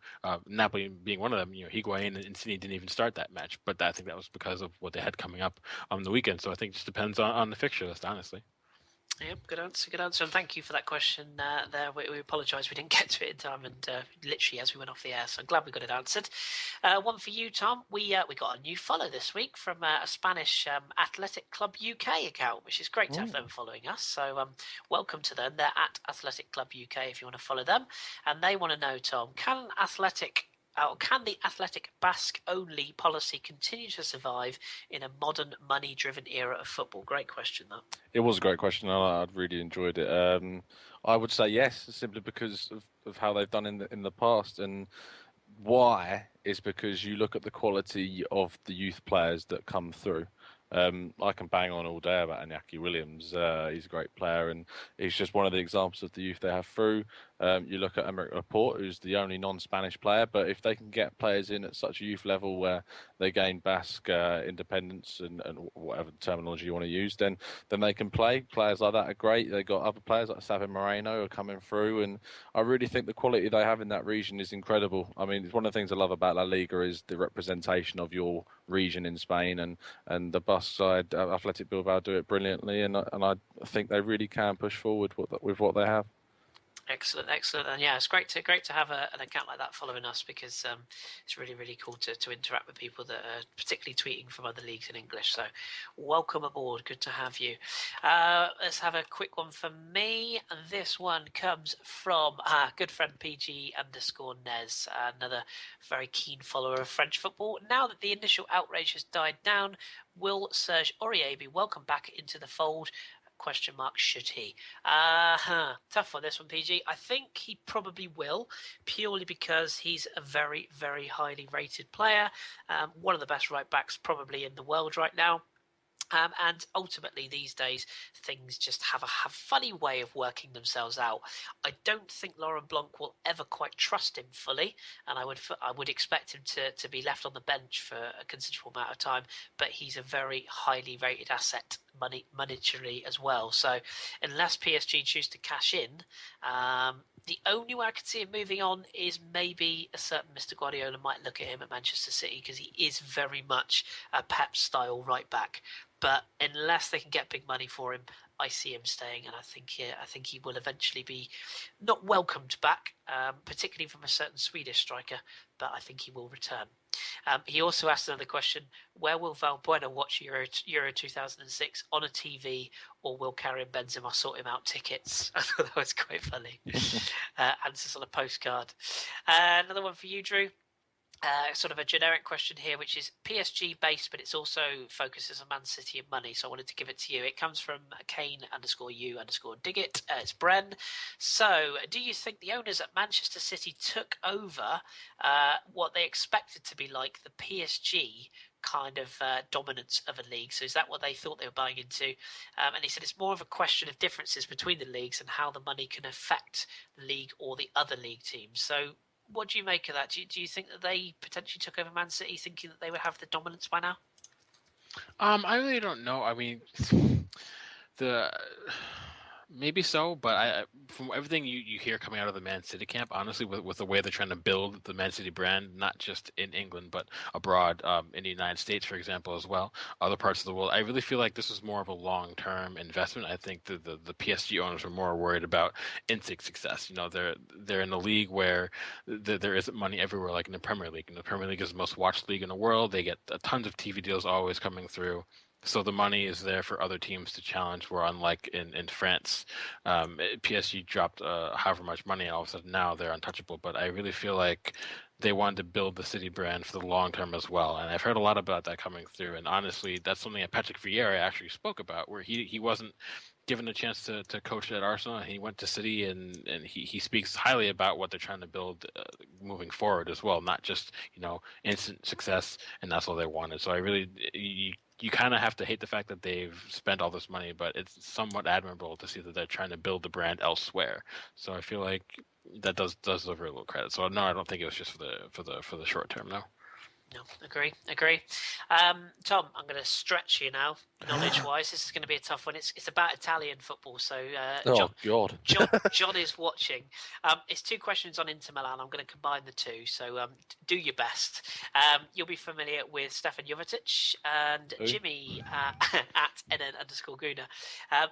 Napoli being one of them, Higuain and Insigne didn't even start that match. But I think that was because of what they had coming up on the weekend. So I think it just depends on the fixture list, honestly. Yep, good answer, and thank you for that question there. We apologise we didn't get to it in time, and literally as we went off the air, so I'm glad we got it answered. One for you, Tom. We got a new follow this week from a Spanish Athletic Club UK account, which is great to have them following us, so welcome to them. They're at Athletic Club UK if you want to follow them, and they want to know, Tom, can the Athletic Basque-only policy continue to survive in a modern, money-driven era of football? Great question, that. It was a great question. I'd really enjoyed it. I would say yes, simply because of how they've done in the past. And why is because you look at the quality of the youth players that come through. I can bang on all day about Iñaki Williams. He's a great player, and he's just one of the examples of the youth they have through. You look at Emerick Laporte, who's the only non-Spanish player, but if they can get players in at such a youth level where they gain Basque independence and whatever terminology you want to use, then they can play. Players like that are great. They've got other players like Xavi Moreno who are coming through, and I really think the quality they have in that region is incredible. I mean, it's one of the things I love about La Liga is the representation of your region in Spain, and the Basque side, Athletic Bilbao, do it brilliantly, and I think they really can push forward with what they have. Excellent, and yeah, it's great to have an account like that following us, because it's really cool to interact with people that are particularly tweeting from other leagues in English. So, welcome aboard. Good to have you. Let's have a quick one for me. This one comes from good friend PG_Nez, another very keen follower of French football. Now that the initial outrage has died down, will Serge Aurier be welcomed back into the fold? ? Should he? Tough one, this one, PG. I think he probably will, purely because he's a very highly rated player, one of the best right backs probably in the world right now. And ultimately, these days, things just have a funny way of working themselves out. I don't think Laurent Blanc will ever quite trust him fully, and I would expect him to be left on the bench for a considerable amount of time. But he's a very highly rated asset, monetarily as well. So, unless PSG choose to cash in, the only way I could see him moving on is maybe a certain Mr. Guardiola might look at him at Manchester City, because he is very much a Pep-style right back. But unless they can get big money for him, I see him staying, and I think he will eventually be not welcomed back, particularly from a certain Swedish striker, but I think he will return. He also asked another question: where will Valbuena watch Euro 2006, on a TV, or will Karim Benzema sort him out tickets? I thought that was quite funny. Answers on a postcard. Another one for you, Drew. Sort of a generic question here, which is PSG based, but it's also focuses on Man City and money. So I wanted to give it to you. It comes from Kane_U_Digit. It's Bren. So, do you think the owners at Manchester City took over what they expected to be like the PSG kind of dominance of a league? So is that what they thought they were buying into? And he said it's more of a question of differences between the leagues and how the money can affect the league or the other league teams. So, what do you make of that? Do you think that they potentially took over Man City thinking that they would have the dominance by now? I really don't know. I mean, maybe so, but from everything you hear coming out of the Man City camp, honestly, with the way they're trying to build the Man City brand, not just in England but abroad, in the United States, for example, as well, other parts of the world, I really feel like this is more of a long-term investment. I think the PSG owners are more worried about instant success. You know, they're in a league where there isn't money everywhere, like in the Premier League. And the Premier League is the most watched league in the world. They get tons of TV deals always coming through. So the money is there for other teams to challenge, where unlike in France, PSG dropped however much money, and all of a sudden now they're untouchable. But I really feel like they wanted to build the City brand for the long term as well. And I've heard a lot about that coming through. And honestly, that's something that Patrick Vieira actually spoke about, where he wasn't given a chance to coach at Arsenal. He went to City, and he speaks highly about what they're trying to build moving forward as well, not just, instant success, and that's all they wanted. So I really, you kind of have to hate the fact that they've spent all this money, but it's somewhat admirable to see that they're trying to build the brand elsewhere. So I feel like that does deserve a little credit. So no, I don't think it was just for the short term, no. No, agree. Tom, I'm going to stretch you now, knowledge-wise. This is going to be a tough one. It's about Italian football, so God. John is watching. It's two questions on Inter Milan. I'm going to combine the two, so do your best. You'll be familiar with Stefan Jovetic and Jimmy at NN_Guna.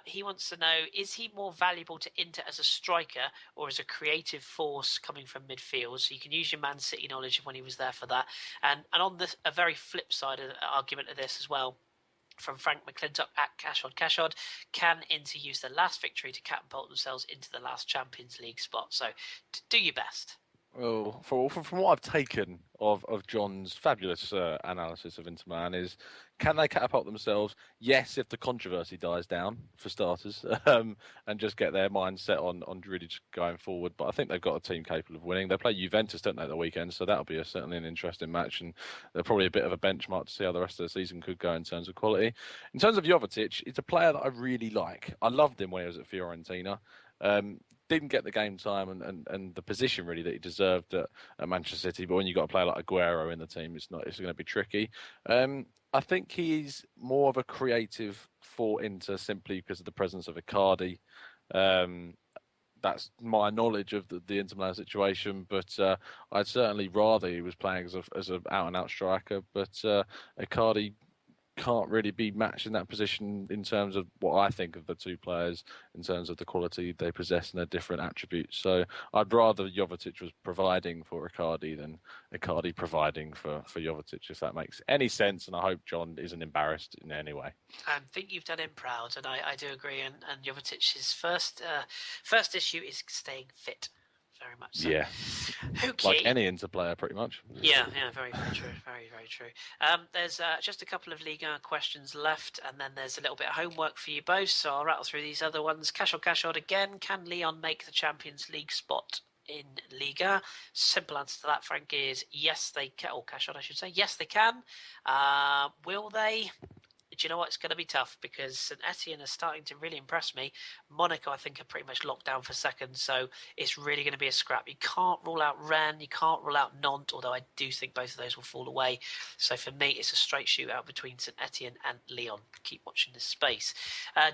He wants to know, is he more valuable to Inter as a striker or as a creative force coming from midfield? So you can use your Man City knowledge of when he was there for that. And on a very flip side of the argument of this as well, from Frank McClintock at Cashod, can Inter use the last victory to catapult themselves into the last Champions League spot? So do your best. Well, from what I've taken of John's fabulous analysis of Inter Milan is, can they catapult themselves? Yes, if the controversy dies down, for starters, and just get their mind set on really just going forward. But I think they've got a team capable of winning. They play Juventus, don't they, the weekend? So that'll be certainly an interesting match, and they're probably a bit of a benchmark to see how the rest of the season could go in terms of quality. In terms of Jovetic, it's a player that I really like. I loved him when he was at Fiorentina. Didn't get the game time and the position really that he deserved at Manchester City. But when you've got a player like Aguero in the team, it's going to be tricky. I think he's more of a creative for Inter simply because of the presence of Icardi. That's my knowledge of the Inter Milan situation, but I'd certainly rather he was playing as a out and out striker. But Icardi can't really be matched in that position in terms of what I think of the two players, in terms of the quality they possess and their different attributes. So I'd rather Jovetic was providing for Icardi than Icardi providing for Jovetic, if that makes any sense. And I hope John isn't embarrassed in any way. I think you've done him proud, and I do agree. And Jovicic's first issue is staying fit. Very much so. Yeah. Okay. Like any Inter player, pretty much. Yeah, very, very true. Very, very true. There's just a couple of Liga questions left, and then there's a little bit of homework for you both, so I'll rattle through these other ones. Cash on again. Can Leon make the Champions League spot in Liga? Simple answer to that, Frank, is yes, they can. Or Cash on, I should say. Yes, they can. Will they? Do you know what? It's going to be tough because St Etienne are starting to really impress me. Monaco, I think, are pretty much locked down for second, so it's really going to be a scrap. You can't rule out Rennes, you can't rule out Nantes, although I do think both of those will fall away. So for me, it's a straight shootout between St Etienne and Lyon. Keep watching this space.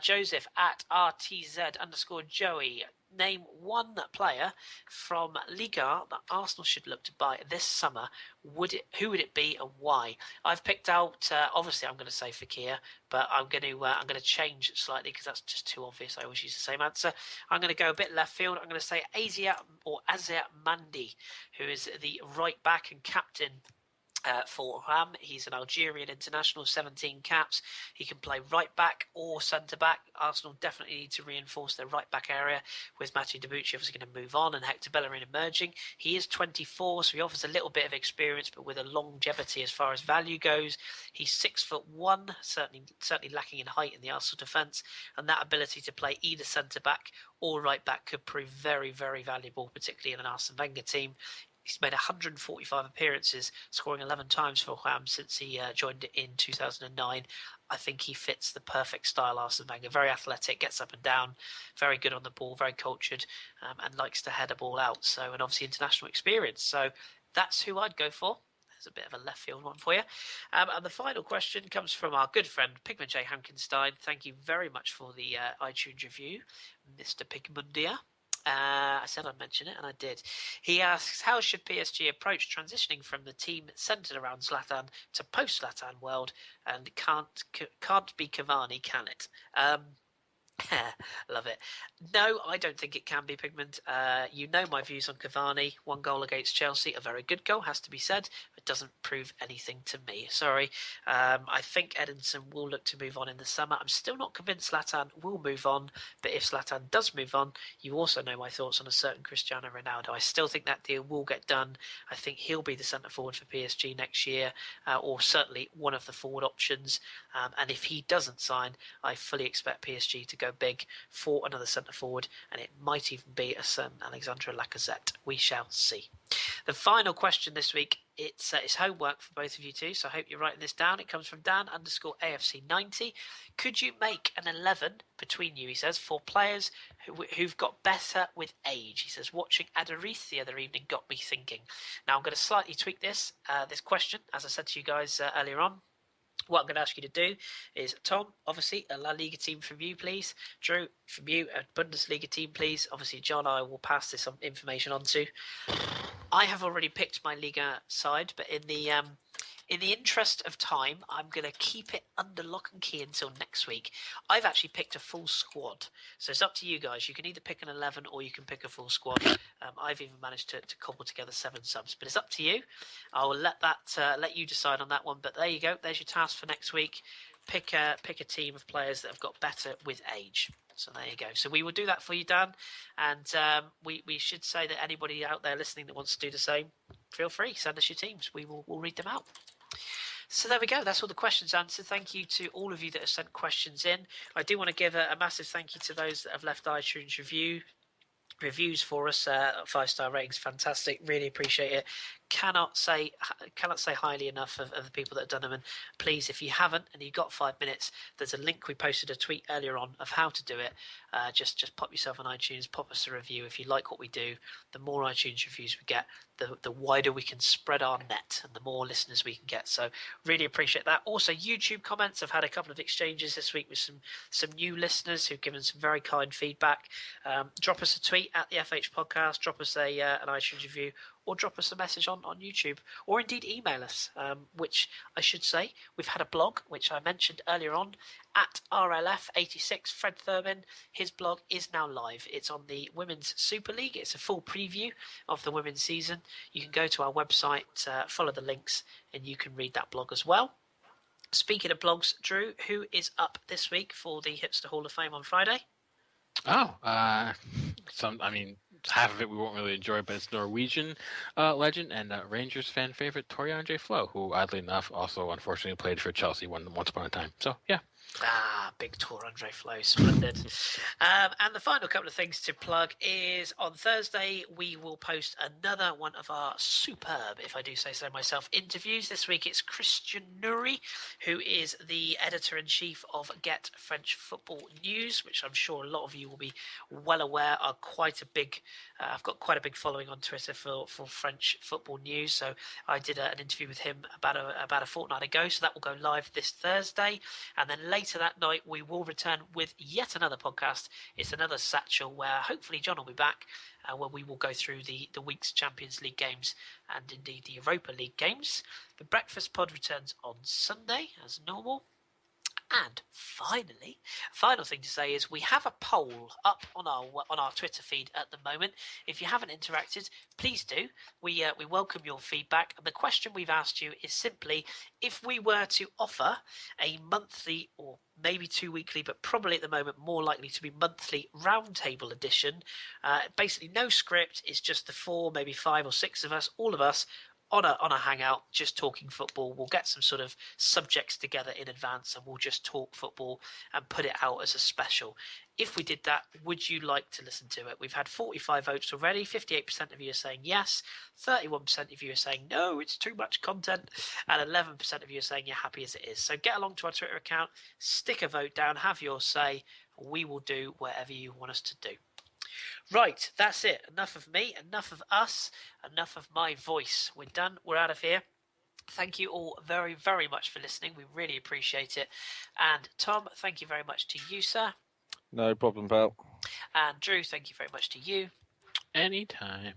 Joseph at RTZ_Joey. Name one player from Liga that Arsenal should look to buy this summer. Who would it be and why? I've picked out. Obviously, I'm going to say Fekir, but I'm going to change it slightly because that's just too obvious. I always use the same answer. I'm going to go a bit left field. I'm going to say Azia Mandi, who is the right back and captain for Ham. He's an Algerian international, 17 caps. He can play right back or centre back. Arsenal definitely need to reinforce their right back area with Mathieu Debuchy obviously going to move on and Hector Bellerin emerging. He is 24, so he offers a little bit of experience, but with a longevity as far as value goes. He's 6'1", certainly lacking in height in the Arsenal defence, and that ability to play either centre back or right back could prove very, very valuable, particularly in an Arsene Wenger team. He's made 145 appearances, scoring 11 times for Ham since he joined in 2009. I think he fits the perfect style Arsene Wenger. Very athletic, gets up and down, very good on the ball, very cultured, and likes to head a ball out. So, and obviously international experience. So that's who I'd go for. There's a bit of a left field one for you. And the final question comes from our good friend, Pigman J. Hankenstein. Thank you very much for the iTunes review, Mr. Pigmundia. I said I'd mention it, and I did. He asks, how should PSG approach transitioning from the team centred around Zlatan to post-Zlatan world, and can't be Cavani, can it? Love it. No, I don't think it can be, Pigment. You know my views on Cavani. One goal against Chelsea, a very good goal, has to be said, but doesn't prove anything to me. Sorry. I think Edinson will look to move on in the summer. I'm still not convinced Zlatan will move on, but if Zlatan does move on, you also know my thoughts on a certain Cristiano Ronaldo. I still think that deal will get done. I think he'll be the centre forward for PSG next year, or certainly one of the forward options. And if he doesn't sign, I fully expect PSG to go big for another centre forward, and it might even be a certain Alexandre Lacazette. We shall see. The final question this week, it's homework for both of you two, so I hope you're writing this down. It comes from Dan_AFC90. Could you make an 11 between you, he says, for players who've got better with age? He says, watching Adariz the other evening got me thinking. Now I'm going to slightly tweak this question, as I said to you guys earlier on. What I'm going to ask you to do is, Tom, obviously, a La Liga team from you, please. Drew, from you, a Bundesliga team, please. Obviously, John, I will pass this information on to. I have already picked my Liga side, but in the interest of time, I'm going to keep it under lock and key until next week. I've actually picked a full squad, so it's up to you guys. You can either pick an 11 or you can pick a full squad. I've even managed to cobble together 7 subs, but it's up to you. I will let you decide on that one. But there you go. There's your task for next week. pick a team of players that have got better with age. So there you go. So we will do that for you, Dan. And we should say that anybody out there listening that wants to do the same, feel free. Send us your teams. We'll read them out. So there we go. That's all the questions answered. Thank you to all of you that have sent questions in. I do want to give a massive thank you to those that have left iTunes reviews for us. 5-star ratings, fantastic. Really appreciate it. Cannot say highly enough of the people that have done them. And please, if you haven't and you've got 5 minutes, there's a link. We posted a tweet earlier on of how to do it. Just pop yourself on iTunes, pop us a review. If you like what we do, the more iTunes reviews we get, the wider we can spread our net and the more listeners we can get. So really appreciate that. Also, YouTube comments. I've had a couple of exchanges this week with some new listeners who've given some very kind feedback. Drop us a tweet at the FH Podcast. Drop us an iTunes review, or drop us a message on YouTube, or indeed email us, which I should say, we've had a blog, which I mentioned earlier on, at RLF86, Fred Thurman. His blog is now live. It's on the Women's Super League. It's a full preview of the women's season. You can go to our website, follow the links, and you can read that blog as well. Speaking of blogs, Drew, who is up this week for the Hipster Hall of Fame on Friday? Half of it we won't really enjoy, but it's Norwegian legend and Rangers fan favorite Tore André Flo, who oddly enough also unfortunately played for Chelsea once upon a time. So yeah. Big Tore André Flo, splendid. And the final couple of things to plug is on Thursday we will post another one of our superb, if I do say so myself, interviews. This week it's Christian Nuri, who is the editor-in-chief of Get French Football News, which I'm sure a lot of you will be well aware are quite a big. I've got quite a big following on Twitter for French football news, so I did an interview with him about a fortnight ago. So that will go live this Thursday, and then later that night we will return with yet another podcast. It's another Satchel where hopefully John will be back, where we will go through the week's Champions League games and indeed the Europa League games. The Breakfast Pod returns on Sunday as normal. And finally, final thing to say is we have a poll up on our Twitter feed at the moment. If you haven't interacted, please do. We welcome your feedback. And the question we've asked you is simply, if we were to offer a monthly or maybe 2 weekly, but probably at the moment more likely to be monthly roundtable edition, basically no script, it's just the 4, maybe 5 or 6 of us, all of us, on a hangout, just talking football. We'll get some sort of subjects together in advance and we'll just talk football and put it out as a special. If we did that, would you like to listen to it? We've had 45 votes already. 58% of you are saying yes. 31% of you are saying no, it's too much content. And 11% of you are saying you're happy as it is. So get along to our Twitter account, stick a vote down, have your say. We will do whatever you want us to do. Right, that's it. Enough of me, enough of us, enough of my voice. We're done. We're out of here. Thank you all very, very much for listening. We really appreciate it. And Tom, thank you very much to you, sir. No problem, pal. And Drew, thank you very much to you. Anytime.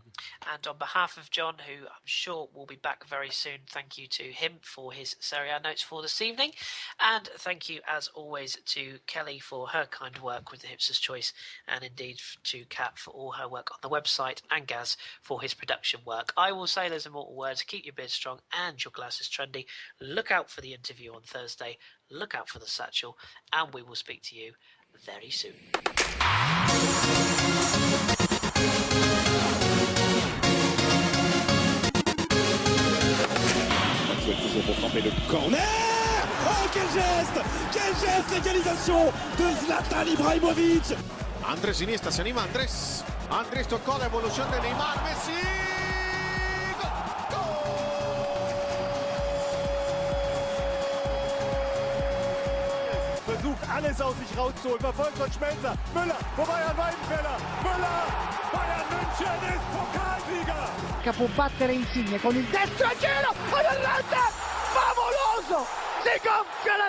And on behalf of John, who I'm sure will be back very soon, thank you to him for his Serie A notes for this evening. And thank you, as always, to Kelly for her kind work with the Hipsters Choice, and indeed to Kat for all her work on the website, and Gaz for his production work. I will say those immortal words: keep your beard strong and your glasses trendy. Look out for the interview on Thursday. Look out for the Satchel. And we will speak to you very soon. Toujours pour frapper le corner. Oh, quel geste! Quel geste! L'égalisation de Zlatan Ibrahimovic. Andrés Iniesta, se anima Andrés. Andrés tocó la evolución de Neymar. Messi. Versucht alles aus sich rauszuholen. Verfolgt von Schmelzer. Müller vorbei an Weidenfeller. Müller. Bayern München ist Pokalsieger. Che può battere Insigne con il destro a cielo. Adelante! Favoloso! Si gonfia la